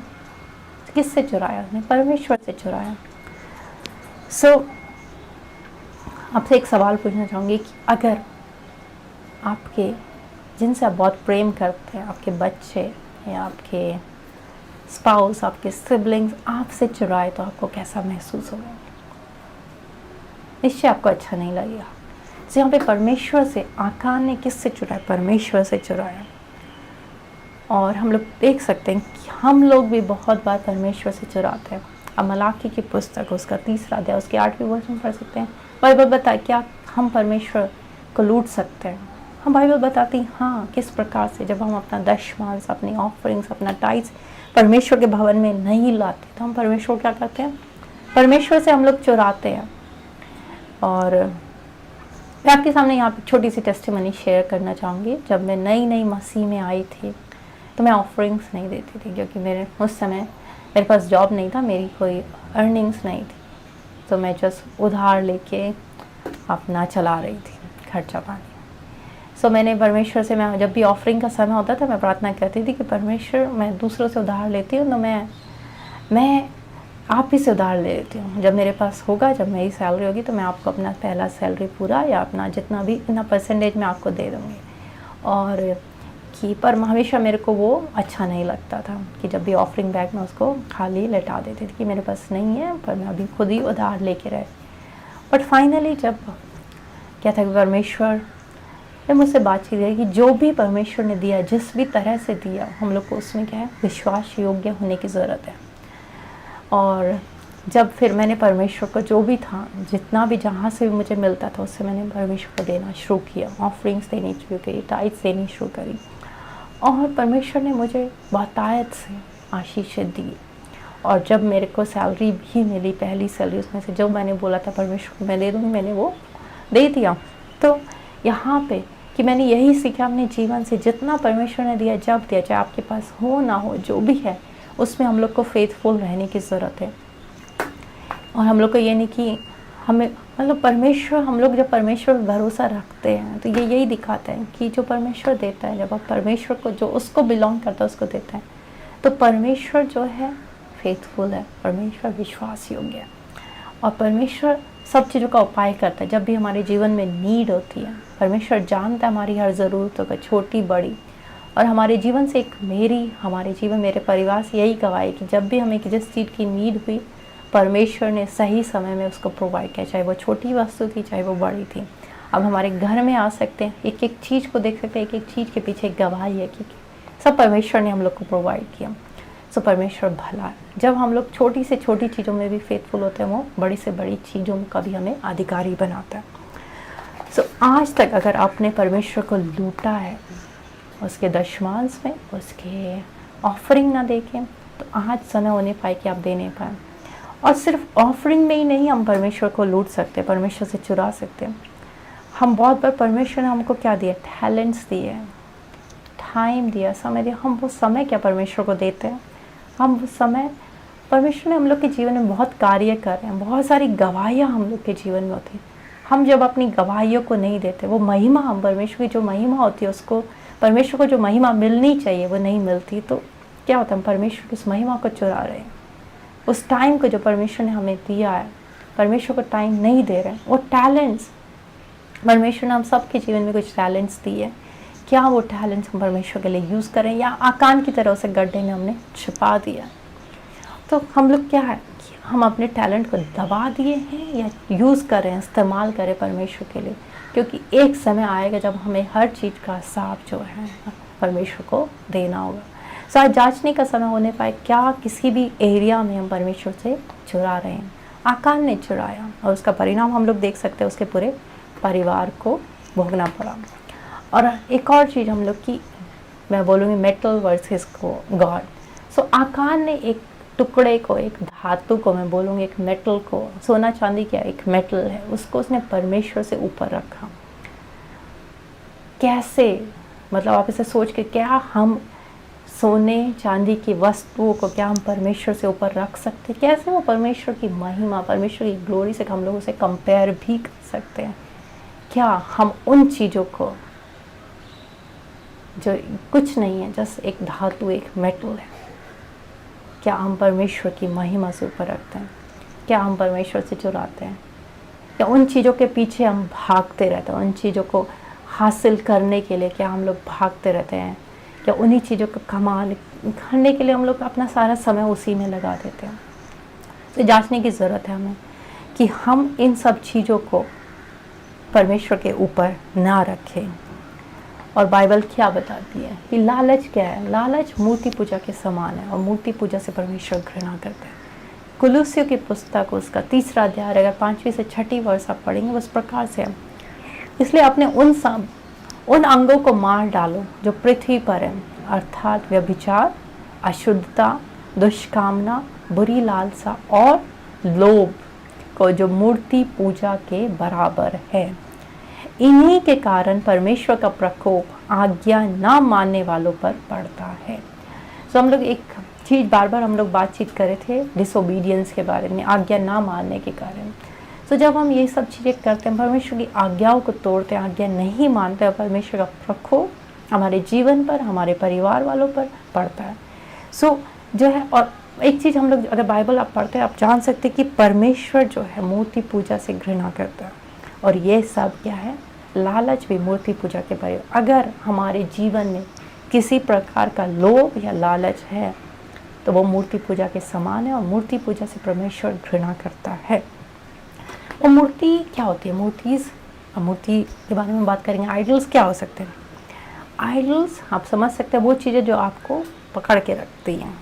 किससे चुराया? उसने परमेश्वर से चुराया। आपसे एक सवाल पूछना चाहूँगी कि अगर आपके जिनसे आप बहुत प्रेम करते हैं, आपके बच्चे या आपके स्पाउस, आपके सिबलिंग्स आपसे चुराए, तो आपको कैसा महसूस होगा? निश्चय आपको अच्छा नहीं लगेगा। तो यहाँ पे परमेश्वर से, आखान ने किससे चुराया? परमेश्वर से चुराया। और हम लोग देख सकते हैं कि हम लोग भी बहुत बार परमेश्वर से चुराते हैं। अब मलाकी की पुस्तक उसका 3 अध्याय उसके 8वीं वर्ष में पढ़ सकते हैं। बाइबल बताए क्या हम परमेश्वर को लूट सकते हैं? हम बाइबल बताती हाँ, किस प्रकार से जब हम अपना दशमांश, अपनी ऑफरिंग्स, अपना टाइट्स परमेश्वर के भवन में नहीं लाते, तो हम परमेश्वर क्या करते हैं? परमेश्वर से हम लोग चुराते हैं। और मैं आपके सामने यहाँ पे छोटी सी टेस्टिमनी शेयर करना चाहूँगी। जब मैं नई मसीह में आई थी तो मैं ऑफरिंग्स नहीं देती थी, क्योंकि उस समय मेरे पास जॉब नहीं था, मेरी कोई अर्निंग्स नहीं थी, तो मैं जस्ट उधार लेके अपना चला रही थी खर्चा पानी। मैंने परमेश्वर से, मैं जब भी ऑफरिंग का समय होता था मैं प्रार्थना करती थी कि परमेश्वर, मैं दूसरों से उधार लेती हूँ तो मैं आप ही से उधार ले लेती हूँ। जब मेरे पास होगा, जब मेरी सैलरी होगी, तो मैं आपको अपना पहला सैलरी पूरा या अपना जितना भी इतना परसेंटेज मैं आपको दे दूँगी। और पर हमेशा मेरे को वो अच्छा नहीं लगता था कि जब भी ऑफरिंग बैग में उसको खाली लटा देती थी कि मेरे पास नहीं है, पर मैं अभी खुद ही उधार लेके रहे। बट फाइनली जब क्या था कि परमेश्वर फिर मुझसे बातचीत है कि जो भी परमेश्वर ने दिया, जिस भी तरह से दिया, हम लोग को उसमें क्या है, विश्वास योग्य होने की ज़रूरत है। और जब फिर मैंने परमेश्वर को जो भी था, जितना भी जहाँ से भी मुझे मिलता था, उससे मैंने परमेश्वर को देना शुरू किया, ऑफरिंग्स देनी शुरू करी, टाइट्स देनी शुरू करी, और परमेश्वर ने मुझे बहुतायत से आशीषें दी। और जब मेरे को सैलरी भी मिली, पहली सैलरी, उसमें से जो मैंने बोला था परमेश्वर को मैं दे दूँगी, मैंने वो दे दिया। तो यहाँ पे कि मैंने यही सीखा अपने जीवन से, जितना परमेश्वर ने दिया, जब दिया, चाहे आपके पास हो ना हो, जो भी है, उसमें हम लोग को फेथफुल रहने की ज़रूरत है। और हम लोग को ये नहीं कि हमें, मतलब परमेश्वर, हम लोग जब परमेश्वर पर भरोसा रखते हैं तो ये यही दिखाता है कि जो परमेश्वर देता है, जब आप परमेश्वर को, जो उसको बिलोंग करता है, उसको देता है, तो परमेश्वर जो है फेथफुल है, परमेश्वर विश्वास योग्य है। और परमेश्वर सब चीज़ों का उपाय करता है। जब भी हमारे जीवन में नीड होती है, परमेश्वर जानता है हमारी हर ज़रूरतों को, छोटी बड़ी। और हमारे जीवन से हमारे जीवन, मेरे परिवार से यही गवाही कि जब भी हमें जिस चीज़ की नीड हुई, परमेश्वर ने सही समय में उसको प्रोवाइड किया, चाहे वो छोटी वस्तु थी, चाहे वो बड़ी थी। अब हमारे घर में आ सकते हैं, एक एक चीज़ को देख सकते हैं, एक एक चीज़ के पीछे एक गवाही है कि सब परमेश्वर ने हम लोग को प्रोवाइड किया। सो परमेश्वर भला है। जब हम लोग छोटी से छोटी चीज़ों में भी फेथफुल होते हैं, वो बड़ी से बड़ी चीज़ों का भी हमें अधिकारी बनाता है। सो आज तक अगर आपने परमेश्वर को लूटा है, उसके दशमांश में, उसके ऑफरिंग ना देखें, तो आज समय होने पाए कि आप दे नहीं पाए। और सिर्फ ऑफरिंग में ही नहीं हम परमेश्वर को लूट सकते, परमेश्वर से चुरा सकते हैं। हम बहुत बार, परमेश्वर ने हमको क्या दिया, टैलेंट्स दिए, टाइम दिया, समय दिया। हम वो समय क्या परमेश्वर को देते हैं? हम वो समय, परमेश्वर ने हम लोग के जीवन में बहुत कार्य कर रहे हैं, बहुत सारी गवाहियाँ हम लोग के जीवन में होती हैं। हम जब अपनी गवाहियों को नहीं देते, वो महिमा, हम परमेश्वर की जो महिमा होती है, उसको, परमेश्वर को जो महिमा मिलनी चाहिए वो नहीं मिलती, तो क्या होता है, हम परमेश्वर की उस महिमा को चुरा रहे हैं। उस टाइम को जो परमेश्वर ने हमें दिया है, परमेश्वर को टाइम नहीं दे रहे हैं। वो टैलेंट्स, परमेश्वर ने हम सबके जीवन में कुछ टैलेंट्स दिए, क्या वो टैलेंट्स हम परमेश्वर के लिए यूज़ करें, या आकान की तरह उसे गड्ढे में हमने छिपा दिया? तो हम लोग क्या है कि हम अपने टैलेंट को दबा दिए हैं या यूज़ कर रहे हैं, इस्तेमाल करें परमेश्वर के लिए? क्योंकि एक समय आएगा जब हमें हर चीज़ का हिसाब जो है परमेश्वर को देना होगा। सो आज जांचने का समय होने पाए, क्या किसी भी एरिया में हम परमेश्वर से चुरा रहे हैं? आकान ने चुराया और उसका परिणाम हम लोग देख सकते हैं, उसके पूरे परिवार को भोगना पड़ा। और एक और चीज़ हम लोग की, मैं बोलूँगी मेटल वर्सेस को गॉड। सो आकान ने एक टुकड़े को, एक धातु को, मैं बोलूँगी एक मेटल को, सोना चांदी क्या एक मेटल है, उसको उसने परमेश्वर से ऊपर रखा। कैसे? मतलब आप इसे सोच के, क्या हम सोने चांदी की वस्तुओं को, क्या हम परमेश्वर से ऊपर रख सकते? कैसे वो परमेश्वर की महिमा, परमेश्वर की ग्लोरी से हम लोग उसे कंपेयर भी कर सकते हैं? क्या हम उन चीज़ों को, जो कुछ नहीं है, जस्ट एक धातु, एक मेटल है, क्या हम परमेश्वर की महिमा से ऊपर रखते हैं? क्या हम परमेश्वर से चुराते हैं? या उन चीज़ों के पीछे हम भागते रहते हैं, उन चीज़ों को हासिल करने के लिए क्या हम लोग भागते रहते हैं? या उन्हीं चीज़ों को करने के लिए हम लोग अपना सारा समय उसी में लगा देते हैं? तो जांचने की ज़रूरत है हमें कि हम इन सब चीज़ों को परमेश्वर के ऊपर ना रखें। और बाइबल क्या बताती है कि लालच क्या है? लालच मूर्ति पूजा के समान है, और मूर्ति पूजा से परमेश्वर घृणा करते हैं। कुलुस्सियों की पुस्तक, उसका 3 अध्याय, अगर 5वीं से 6वीं वर्ष आप पढ़ेंगे, उस प्रकार से है। इसलिए अपने उन अंगों को मार डालो जो पृथ्वी पर है, अर्थात व्यभिचार, अशुद्धता, दुष्कामना, बुरी लालसा और लोभ को, जो मूर्ति पूजा के बराबर है। इन्हीं के कारण परमेश्वर का प्रकोप आज्ञा ना मानने वालों पर पड़ता है। तो हम लोग एक चीज़ बार बार हम लोग बातचीत कर रहे थे डिसोबीडियंस के बारे में, आज्ञा ना मानने के कारण। तो जब हम ये सब चीज़ें करते हैं, परमेश्वर की आज्ञाओं को तोड़ते हैं, आज्ञा नहीं मानते हैं, परमेश्वर का प्रकोप हमारे जीवन पर, हमारे परिवार वालों पर पड़ता है। सो जो है, और एक चीज़ हम लोग, अगर बाइबल आप पढ़ते हैं, आप जान सकते हैं कि परमेश्वर जो है मूर्ति पूजा से घृणा करता है। और ये सब क्या है? लालच भी मूर्ति पूजा के परे। अगर हमारे जीवन में किसी प्रकार का लोभ या लालच है, तो वो मूर्ति पूजा के समान है, और मूर्ति पूजा से परमेश्वर घृणा करता है। वो मूर्ति क्या होती है? मूर्तिज अब मूर्ति के बारे में बात करेंगे। आइडल्स क्या हो सकते हैं? आइडल्स आप समझ सकते हैं वो चीज़ें जो आपको पकड़ के रखती हैं,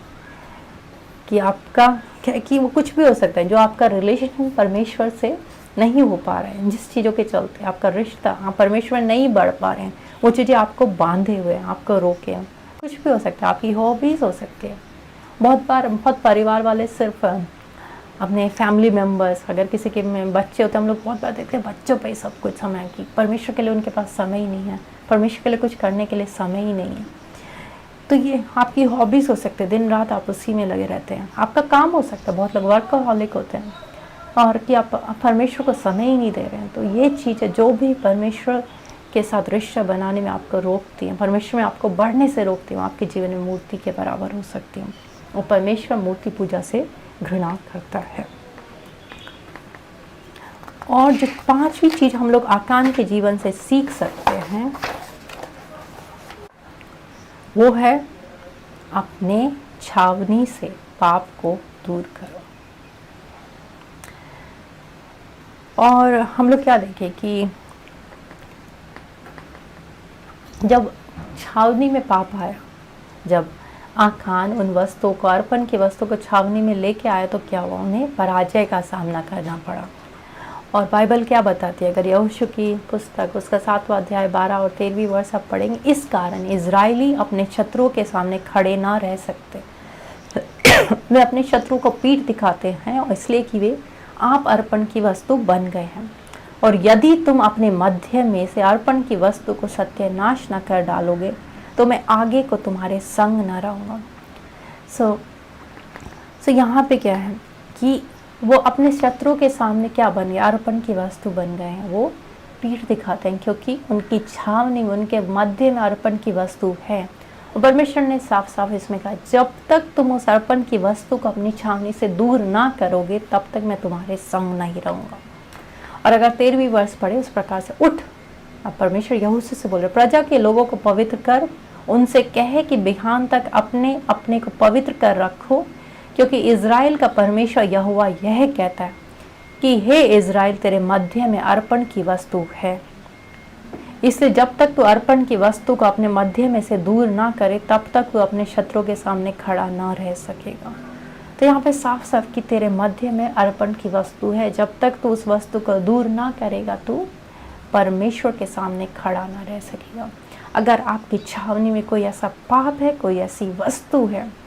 कि आपका कि वो कुछ भी हो सकता है जो आपका रिलेशन परमेश्वर से नहीं हो पा रहे हैं, जिस चीज़ों के चलते आपका रिश्ता आप परमेश्वर नहीं बढ़ पा रहे हैं, वो चीज़ें आपको बांधे हुए हैं, आपको रोके हैं। कुछ भी हो सकता है, आपकी हॉबीज़ हो सकती है। बहुत बार बहुत परिवार वाले सिर्फ अपने फैमिली मेम्बर्स, अगर किसी के में बच्चे होते हैं, हम लोग बहुत बार देखते हैं बच्चों पे ही सब कुछ समय की, परमेश्वर के लिए उनके पास समय ही नहीं है, परमेश्वर के लिए कुछ करने के लिए समय ही नहीं है। तो ये आपकी हॉबीज़ हो सकते हैं, दिन रात आप उसी में लगे रहते हैं। आपका काम हो सकता है, बहुत लोग वर्कहॉलिक होते हैं, और कि आप परमेश्वर को समय ही नहीं दे रहे हैं। तो ये चीज़ें जो भी परमेश्वर के साथ रिश्ता बनाने में आपको रोकती हैं, परमेश्वर में आपको बढ़ने से रोकती हैं, आपके जीवन में मूर्ति के बराबर हो सकती हैं। और परमेश्वर मूर्ति पूजा से घृणा करता है। और जो पांचवी चीज़ हम लोग आकान के जीवन से सीख सकते हैं वो है अपने छावनी से पाप को दूर करो। और हम लोग क्या देखें कि जब छावनी में पाप आया, जब आकान उन वस्तुओं को, अर्पण की वस्तु को छावनी में लेके आया, तो क्या हुआ? उन्हें पराजय का सामना करना पड़ा। और बाइबल क्या बताती है? अगर यहोशू की पुस्तक उसका 7वां अध्याय 12 और 13वीं वर्ष आप पढ़ेंगे, इस कारण इजरायली अपने शत्रुओं के सामने खड़े ना रह सकते। वे अपने शत्रु को पीठ दिखाते हैं, और इसलिए कि वे आप अर्पण की वस्तु बन गए हैं। और यदि तुम अपने मध्य में से अर्पण की वस्तु को सत्यानाश न कर डालोगे, तो मैं आगे को तुम्हारे संग न रहूँगा। सो यहाँ पे क्या है कि वो अपने शत्रु के सामने क्या बन गए? अर्पण की वस्तु बन गए हैं। वो पीठ दिखाते हैं क्योंकि उनकी छावनी में, उनके मध्य में अर्पण की वस्तु है। और परमेश्वर ने साफ साफ इसमें कहा, जब तक तुम उस अर्पण की वस्तु को अपनी छावनी से दूर ना करोगे, तब तक मैं तुम्हारे संग नहीं रहूँगा। और अगर 13वीं वर्ष पढ़े, उस प्रकार से उठ, अब परमेश्वर यहोशू से बोल रहे, प्रजा के लोगों को पवित्र कर, उनसे कहे कि बिहान तक अपने अपने को पवित्र कर रखो, क्योंकि इज़राइल का परमेश्वर यहोवा यह कहता है कि हे इज़राइल, तेरे मध्य में अर्पण की वस्तु है। इसलिए जब तक तू अर्पण की वस्तु को अपने मध्य में से दूर ना करे, तब तक तू अपने शत्रु के सामने खड़ा ना रह सकेगा। तो यहाँ पे साफ साफ कि तेरे मध्य में अर्पण की वस्तु है, जब तक तू उस वस्तु को दूर ना करेगा, तू परमेश्वर के सामने खड़ा ना रह सकेगा। अगर आपकी छावनी में कोई ऐसा पाप है, कोई ऐसी वस्तु है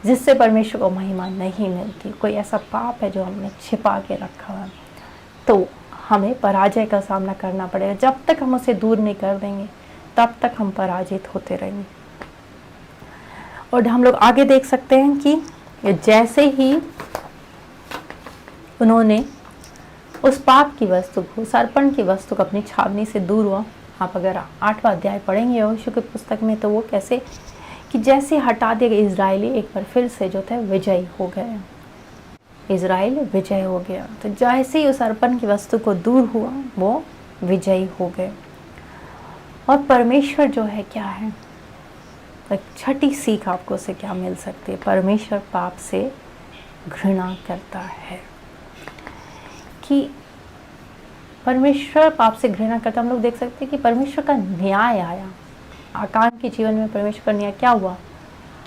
जिससे परमेश्वर को महिमा नहीं मिलती, कोई ऐसा पाप है जो हमने छिपा के रखा है, तो हमें पराजय का सामना करना पड़ेगा। जब तक हम उसे दूर नहीं कर देंगे, तब तक हम पराजित होते रहेंगे। और हम लोग आगे देख सकते हैं कि जैसे ही उन्होंने उस पाप की वस्तु को, उस अर्पण की वस्तु को अपनी छावनी से दूर हुआ, आप अगर 8वां अध्याय पढ़ेंगे यहोशू की पुस्तक में, तो वो कैसे कि जैसे हटा दिए गए, इजरायली एक बार फिर से जो थे विजयी हो गए। इजराइल विजय हो गया। तो जैसे ही उस अर्पण की वस्तु को दूर हुआ, वो विजयी हो गए। और परमेश्वर जो है क्या है, एक छठी सीख आपको से क्या मिल सकती है? परमेश्वर पाप से घृणा करता है। कि परमेश्वर पाप से घृणा करता, हम लोग देख सकते हैं कि परमेश्वर का न्याय आया। आकान के जीवन में परमेश्वर का न्याय क्या हुआ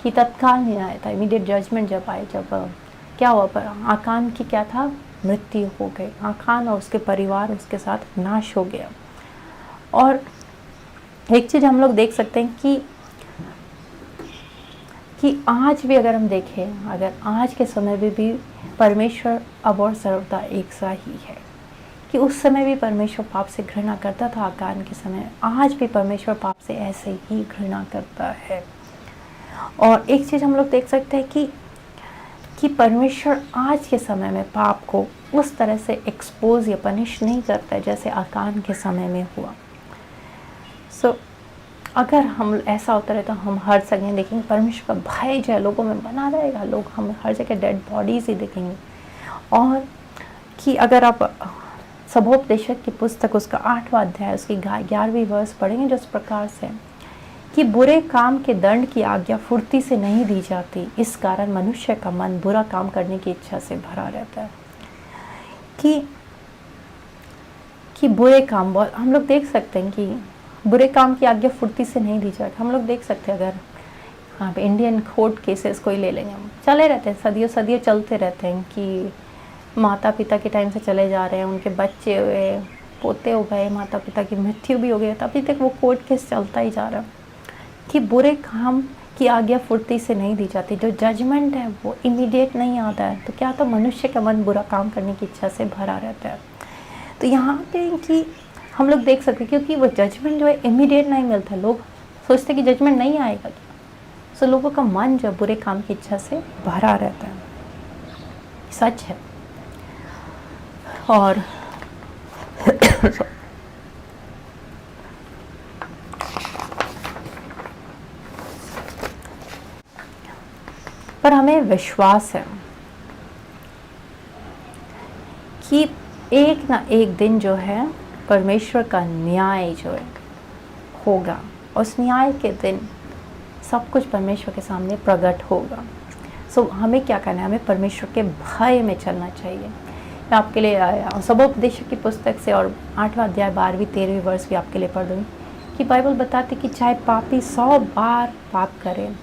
कि तत्काल न्याय था, इमीडिएट जजमेंट जब आए, जब क्या हुआ, पर आकान की क्या था? मृत्यु हो गई। आकान और उसके परिवार उसके साथ नाश हो गया। और एक चीज़ हम लोग देख सकते हैं कि आज भी अगर हम देखें, अगर आज के समय में भी परमेश्वर अब और सर्वदा एक सा ही है। कि उस समय भी परमेश्वर पाप से घृणा करता था आकान के समय, आज भी परमेश्वर पाप से ऐसे ही घृणा करता है। और एक चीज़ हम लोग देख सकते हैं कि परमेश्वर आज के समय में पाप को उस तरह से एक्सपोज या पनिश नहीं करता है जैसे आकान के समय में हुआ। अगर हम ऐसा होता रहे तो हम हर जगह देखेंगे परमेश्वर का भय जो है लोगों में बना रहेगा, लोग हम हर जगह डेड बॉडीज ही देखेंगे। और कि अगर आप सबोपदेशक की पुस्तक उसका 8वां अध्याय उसकी 11वीं वर्ष पढ़ेंगे, जो इस प्रकार से कि बुरे काम के दंड की आज्ञा फुर्ती से नहीं दी जाती, इस कारण मनुष्य का मन बुरा काम करने की इच्छा से भरा रहता है। कि बुरे काम, बहुत हम लोग देख सकते हैं कि बुरे काम की आज्ञा फुर्ती से नहीं दी जाती। हम लोग देख सकते हैं, अगर हाँ इंडियन कोर्ट केसेस कोई ले लेंगे, हम चले रहते हैं, सदियों सदियों चलते रहते हैं कि माता पिता के टाइम से चले जा रहे हैं, उनके बच्चे हुए, पोते हो गए, माता पिता की मृत्यु भी हो गई, तभी तक वो कोर्ट केस चलता ही जा रहा है कि बुरे काम की आज्ञा फुर्ती से नहीं दी जाती। जो जजमेंट है वो इमीडिएट नहीं आता है, तो क्या तो मनुष्य का मन बुरा काम करने की इच्छा से भरा रहता है। तो यहाँ पे कि हम लोग देख सकते हैं, क्योंकि वो जजमेंट जो है इमीडिएट नहीं मिलता, लोग सोचते कि जजमेंट नहीं आएगा, तो लोगों का मन जो बुरे काम की इच्छा से भरा रहता है, सच है। और पर हमें विश्वास है कि एक ना एक दिन जो है परमेश्वर का न्याय जो है होगा, उस न्याय के दिन सब कुछ परमेश्वर के सामने प्रकट होगा। सो हमें क्या करना है, हमें परमेश्वर के भय में चलना चाहिए। मैं आपके लिए सबोपदेशक की पुस्तक से और 8वां अध्याय 12वीं 13वीं वर्ष भी आपके लिए पढ़ दूँगी कि बाइबल बताती कि चाहे पापी 100 बार पाप करें,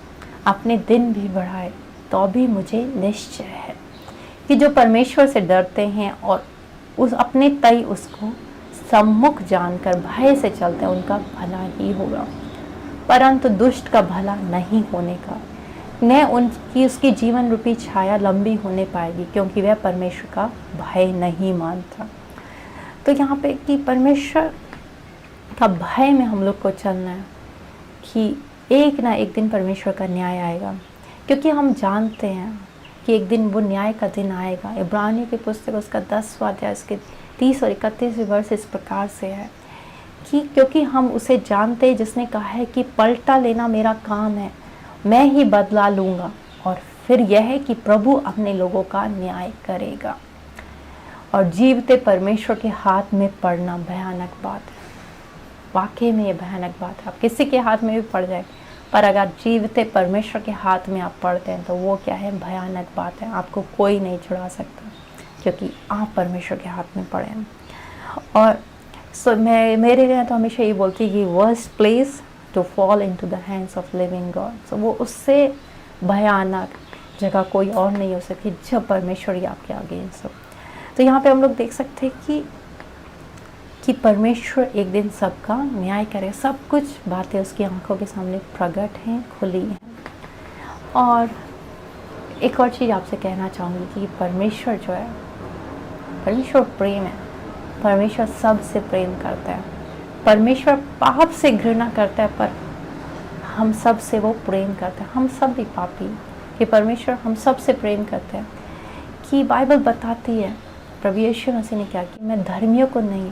अपने दिन भी बढ़ाए, तो भी मुझे निश्चय है कि जो परमेश्वर से डरते हैं और उस अपने तय उसको सम्मुख जानकर भय से चलते हैं, उनका भला ही होगा, परंतु दुष्ट का भला नहीं होने का, न उनकी उसकी जीवन रूपी छाया लंबी होने पाएगी, क्योंकि वह परमेश्वर का भय नहीं मानता। तो यहाँ पे कि परमेश्वर का भय में हम लोग को चलना है कि एक ना एक दिन परमेश्वर का न्याय आएगा, क्योंकि हम जानते हैं कि एक दिन वो न्याय का दिन आएगा। इब्रानियों की पुस्तक उसका 10वां अध्याय इसके 30 और 31 वर्ष इस प्रकार से है कि क्योंकि हम उसे जानते हैं जिसने कहा है कि पलटा लेना मेरा काम है, मैं ही बदला लूँगा, और फिर यह है कि प्रभु अपने लोगों का न्याय करेगा। और जीवते परमेश्वर के हाथ में पड़ना भयानक बात है, वाकई में ये भयानक बात है। आप किसी के हाथ में भी पड़ जाए, पर अगर जीवते परमेश्वर के हाथ में आप पड़ते हैं तो वो क्या है, भयानक बात है। आपको कोई नहीं छुड़ा सकता, क्योंकि आप परमेश्वर के हाथ में पड़े हैं। और मैं मेरे लिए तो हमेशा ये बोलती कि worst place to fall into the hands of living God. So वो उससे भयानक जगह कोई और नहीं हो सकती जब परमेश्वर ही आपके अगेंस्ट हो। तो यहाँ पे हम लोग देख सकते हैं कि परमेश्वर एक दिन सबका न्याय करे। सब कुछ बातें उसकी आंखों के सामने प्रकट हैं, खुली हैं। और एक और चीज़ आपसे कहना चाहूँगी कि परमेश्वर जो है, परमेश्वर प्रेम है। परमेश्वर सबसे प्रेम करता है। परमेश्वर पाप से घृणा करता है, पर हम सब से वो प्रेम करता है। हम सब भी पापी, कि परमेश्वर हम सब से प्रेम करते हैं। कि बाइबल बताती है प्रभु यीशु मसीह ने क्या किया, मैं धर्मियों को नहीं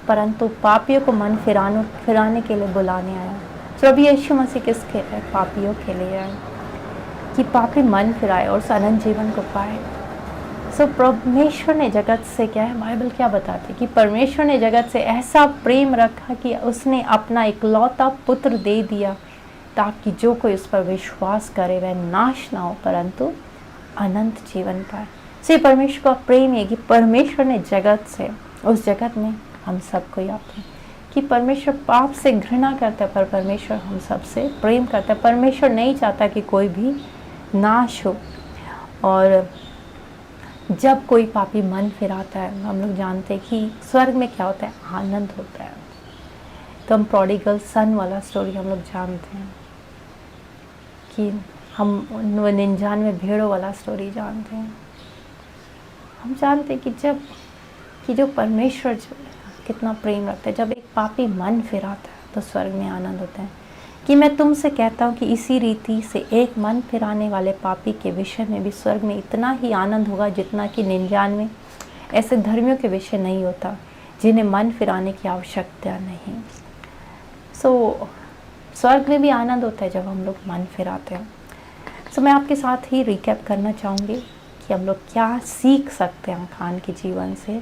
परंतु पापियों को मन फिराने के लिए बुलाने आया। प्रभु यीशु मसीह किसके है, पापियों के लिए आए, कि पापी मन फिराए और अनंत जीवन को पाए। सो परमेश्वर ने जगत से क्या है, बाइबल क्या बताती है कि परमेश्वर ने जगत से ऐसा प्रेम रखा कि उसने अपना इकलौता पुत्र दे दिया, ताकि जो कोई उस पर विश्वास करे वह नाश ना हो परंतु अनंत जीवन पाए। सो परमेश्वर का प्रेम है कि परमेश्वर ने जगत से, उस जगत में हम सबको याद है कि परमेश्वर पाप से घृणा करता है, पर परमेश्वर हम सबसे प्रेम करता है। परमेश्वर नहीं चाहता कि कोई भी नाश हो। और जब कोई पापी मन फिराता है, हम लोग जानते हैं कि स्वर्ग में क्या होता है, आनंद होता है। तो हम प्रोडिगल सन वाला स्टोरी हम लोग जानते हैं, कि हम 99 भेड़ों वाला स्टोरी जानते हैं। हम जानते हैं कि जो परमेश्वर जो कितना प्रेम रखता है। जब एक पापी मन फिराता है तो स्वर्ग में आनंद होता है। कि मैं तुमसे कहता हूँ कि इसी रीति से एक मन फिराने वाले पापी के विषय में भी स्वर्ग में इतना ही आनंद होगा जितना कि 99 ऐसे धर्मियों के विषय नहीं होता, जिन्हें मन फिराने की आवश्यकता नहीं। सो स्वर्ग में भी आनंद होता है जब हम लोग मन फिराते हैं। सो मैं आपके साथ ही रिकैप करना चाहूँगी कि हम लोग क्या सीख सकते हैं खान के जीवन से,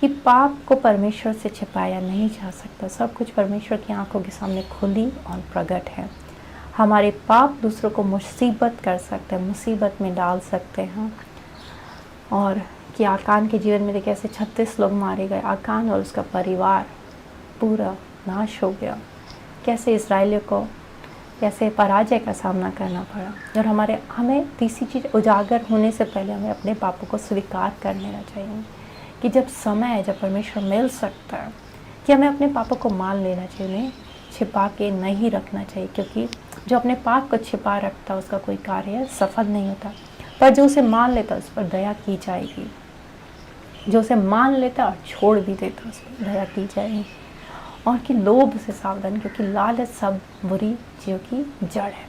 कि पाप को परमेश्वर से छिपाया नहीं जा सकता। सब कुछ परमेश्वर की आंखों के सामने खुली और प्रकट है। हमारे पाप दूसरों को मुसीबत कर सकते हैं, मुसीबत में डाल सकते हैं। और कि आकान के जीवन में कैसे 36 लोग मारे गए, आकान और उसका परिवार पूरा नाश हो गया, कैसे इसराइलियों को कैसे पराजय का सामना करना पड़ा। और हमें तीसरी चीज़, उजागर होने से पहले हमें अपने पापों को स्वीकार कर लेना चाहिए कि जब समय है, जब परमेश्वर मिल सकता है, कि हमें अपने पापों को मान लेना चाहिए, उन्हें छिपा के नहीं रखना चाहिए, क्योंकि जो अपने पाप को छिपा रखता है उसका कोई कार्य सफल नहीं होता। पर जो उसे मान लेता है उस पर दया की जाएगी, जो उसे मान लेता और छोड़ भी देता उस पर दया की जाएगी। और कि लोभ से सावधान, क्योंकि लालच सब बुरी चीज़ों की जड़ है।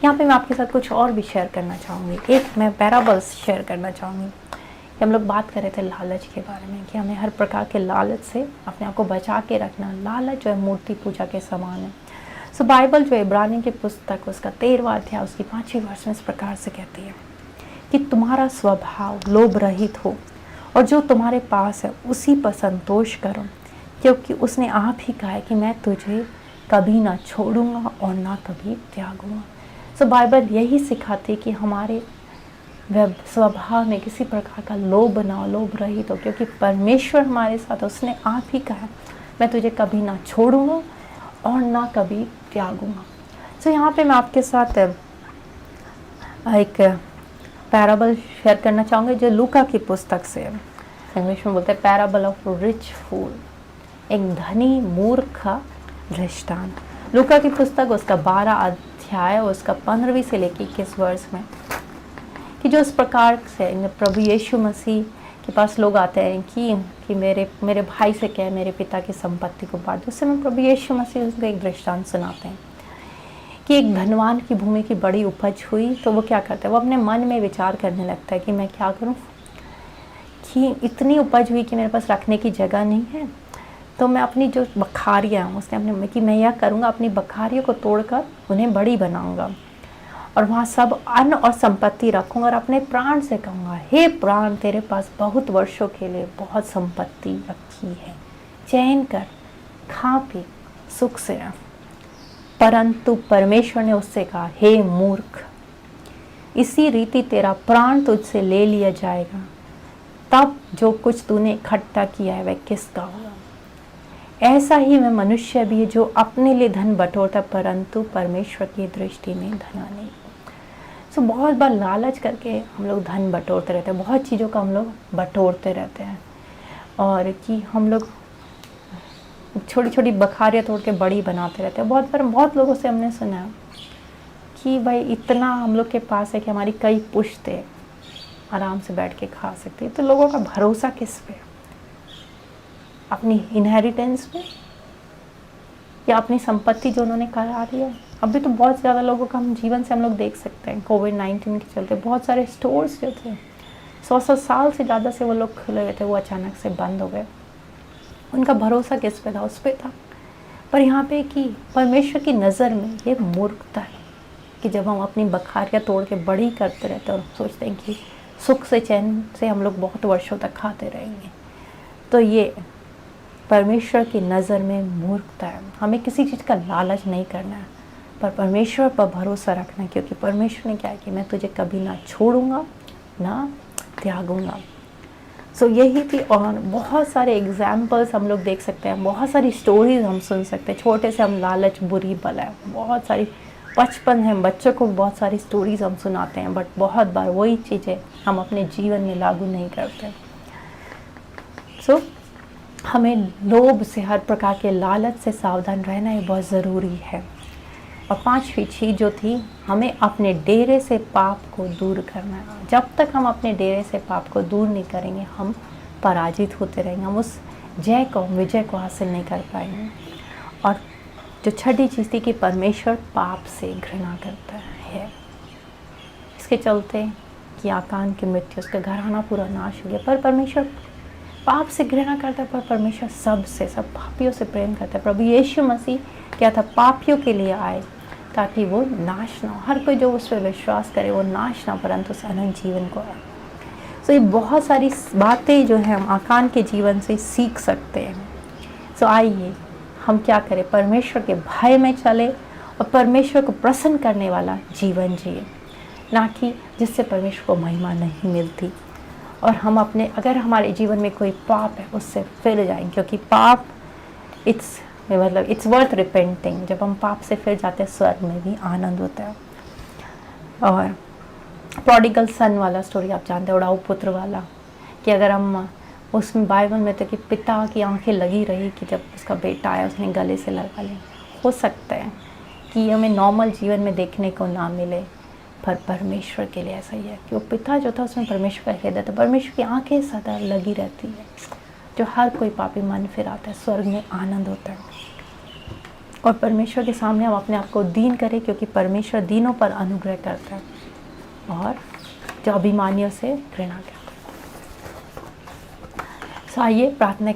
यहाँ पे मैं आपके साथ कुछ और भी शेयर करना चाहूँगी। एक मैं पैराबल्स शेयर करना चाहूँगी कि हम लोग बात कर रहे थे लालच के बारे में, कि हमें हर प्रकार के लालच से अपने आप को बचा के रखना। लालच जो है मूर्ति पूजा के समान है। सो बाइबल जो इब्रानी की पुस्तक उसका 13वां अध्याय उसकी 5वीं वर्ष में इस प्रकार से कहती है कि तुम्हारा स्वभाव लोभ रहित हो और जो तुम्हारे पास है उसी पर संतोष करो, क्योंकि उसने आप ही कहा है कि मैं तुझे कभी ना छोड़ूंगा और ना कभी त्यागूंगा। सो बाइबल यही सिखाती है कि हमारे स्वभाव में किसी प्रकार का लोभ ना हो, लोभ रहित हो, क्योंकि परमेश्वर हमारे साथ, उसने आप ही कहा मैं तुझे कभी ना छोड़ूंगा और ना कभी त्यागूंगा। सो यहाँ पे मैं आपके साथ एक पैराबल शेयर करना चाहूँगी जो लूका की पुस्तक से, इंग्लिश में बोलते हैं पैराबल ऑफ रिच फूल, एक धनी मूर्ख का दृष्टांत। लूका की पुस्तक उसका 12 अध्याय उसका 15वीं से लेकर 21 वर्ष में, कि जो इस प्रकार से प्रभु यीशु मसीह के पास लोग आते हैं कि मेरे भाई से कह मेरे पिता की संपत्ति को बांट दो। उस समय प्रभु यीशु मसीह उसको एक दृष्टांत सुनाते हैं कि एक धनवान की भूमि की बड़ी उपज हुई, तो वो क्या करता है, वो अपने मन में विचार करने लगता है कि मैं क्या करूं, कि इतनी उपज हुई कि मेरे पास रखने की जगह नहीं है, तो मैं अपनी जो बखारियाँ उसने अपने कि मैं यह करूँगा, अपनी बखारियों को तोड़कर उन्हें बड़ी बनाऊँगा और वहाँ सब अन्न और संपत्ति रखूँगा और अपने प्राण से कहूँगा, हे प्राण तेरे पास बहुत वर्षों के लिए बहुत संपत्ति रखी है, चैन कर खा पी सुख से रह। परंतु परमेश्वर ने उससे कहा, हे मूर्ख, इसी रीति तेरा प्राण तुझसे ले लिया जाएगा, तब जो कुछ तूने इकट्ठा किया है वह किसका होगा। ऐसा ही वह मनुष्य भी है जो अपने लिए धन बटोरता परंतु परमेश्वर की दृष्टि में धना नहीं। सो बहुत बार लालच करके हम लोग धन बटोरते रहते हैं, बहुत चीज़ों का हम लोग बटोरते रहते हैं, और कि हम लोग छोटी छोटी बखारियाँ तोड़ के बड़ी बनाते रहते हैं। बहुत बार बहुत लोगों से हमने सुना कि भाई इतना हम लोग के पास है कि हमारी कई पुश्तें आराम से बैठ के खा सकती है। तो लोगों का भरोसा किस पे, अपनी इनहेरिटेंस पे या अपनी संपत्ति जो उन्होंने करा लिया। अभी तो बहुत ज़्यादा लोगों का हम जीवन से हम लोग देख सकते हैं, कोविड-19 के चलते बहुत सारे स्टोर्स जो थे 100 साल से ज़्यादा से वो लोग खुले हुए थे, वो अचानक से बंद हो गए। उनका भरोसा किस पे था, उस पे था। पर यहाँ पे कि परमेश्वर की नज़र में ये मूर्खता है कि जब हम अपनी बखारियाँ तोड़ के बड़ी करते रहते हैं और सोचते हैं कि सुख से चैन से हम लोग बहुत वर्षों तक खाते रहेंगे, तो ये परमेश्वर की नज़र में मूर्खता है। हमें किसी चीज़ का लालच नहीं करना है, पर परमेश्वर पर भरोसा रखना है, क्योंकि परमेश्वर ने क्या है कि मैं तुझे कभी ना छोड़ूंगा ना त्यागूंगा। सो यही थी। और बहुत सारे एग्जाम्पल्स हम लोग देख सकते हैं, बहुत सारी स्टोरीज हम सुन सकते हैं। छोटे से हम लालच बुरी बला है, बहुत सारी बचपन है, बच्चों को बहुत सारी स्टोरीज हम सुनाते हैं, बट बहुत बार वही चीज़ें हम अपने जीवन में लागू नहीं करते। सो हमें लोभ से, हर प्रकार के लालच से सावधान रहना ये बहुत ज़रूरी है। और 5वीं चीज़ जो थी, हमें अपने डेरे से पाप को दूर करना है। जब तक हम अपने डेरे से पाप को दूर नहीं करेंगे हम पराजित होते रहेंगे, हम उस विजय को हासिल नहीं कर पाएंगे। और जो छठी चीज़ थी कि परमेश्वर पाप से घृणा करता है। इसके चलते कि आकान की मृत्यु, उसका घराना पूरा नाश हो गया। पर परमेश्वर पाप से घृणा करता है, पर परमेश्वर सब पापियों से प्रेम करता है। प्रभु यीशु मसीह क्या था, पापियों के लिए आए ताकि वो नाश ना हो। हर कोई जो उस पर विश्वास करे वो नाश ना, परंतु उस अनंत जीवन को आए। सो ये बहुत सारी बातें जो है हम आकान के जीवन से सीख सकते हैं। सो आइए हम क्या करें, परमेश्वर के भय में चले और परमेश्वर को प्रसन्न करने वाला जीवन जिए, ना कि जिससे परमेश्वर को महिमा नहीं मिलती। और हम अपने, अगर हमारे जीवन में कोई पाप है उससे फिर जाएं, क्योंकि पाप इट्स वर्थ रिपेंटिंग। जब हम पाप से फिर जाते हैं स्वर्ग में भी आनंद होता है। और प्रोडिगल सन वाला स्टोरी आप जानते हैं, उड़ाऊ पुत्र वाला, कि अगर हम उसमें बाइबल में तो कि पिता की आंखें लगी रही कि जब उसका बेटा आया उसने गले से लगा लिया। हो सकता है कि हमें नॉर्मल जीवन में देखने को ना मिले, पर परमेश्वर के लिए ऐसा ही है कि वो पिता जो था उसमें परमेश्वर का हृदय था, परमेश्वर की आंखें सदा लगी रहती है। जो हर कोई पापी मन फिर आता है, स्वर्ग में आनंद होता है। और परमेश्वर के सामने हम अपने आप को दीन करें, क्योंकि परमेश्वर दीनों पर अनुग्रह करता है और जो अभिमानियों से घृणा करता है। आइए प्रार्थना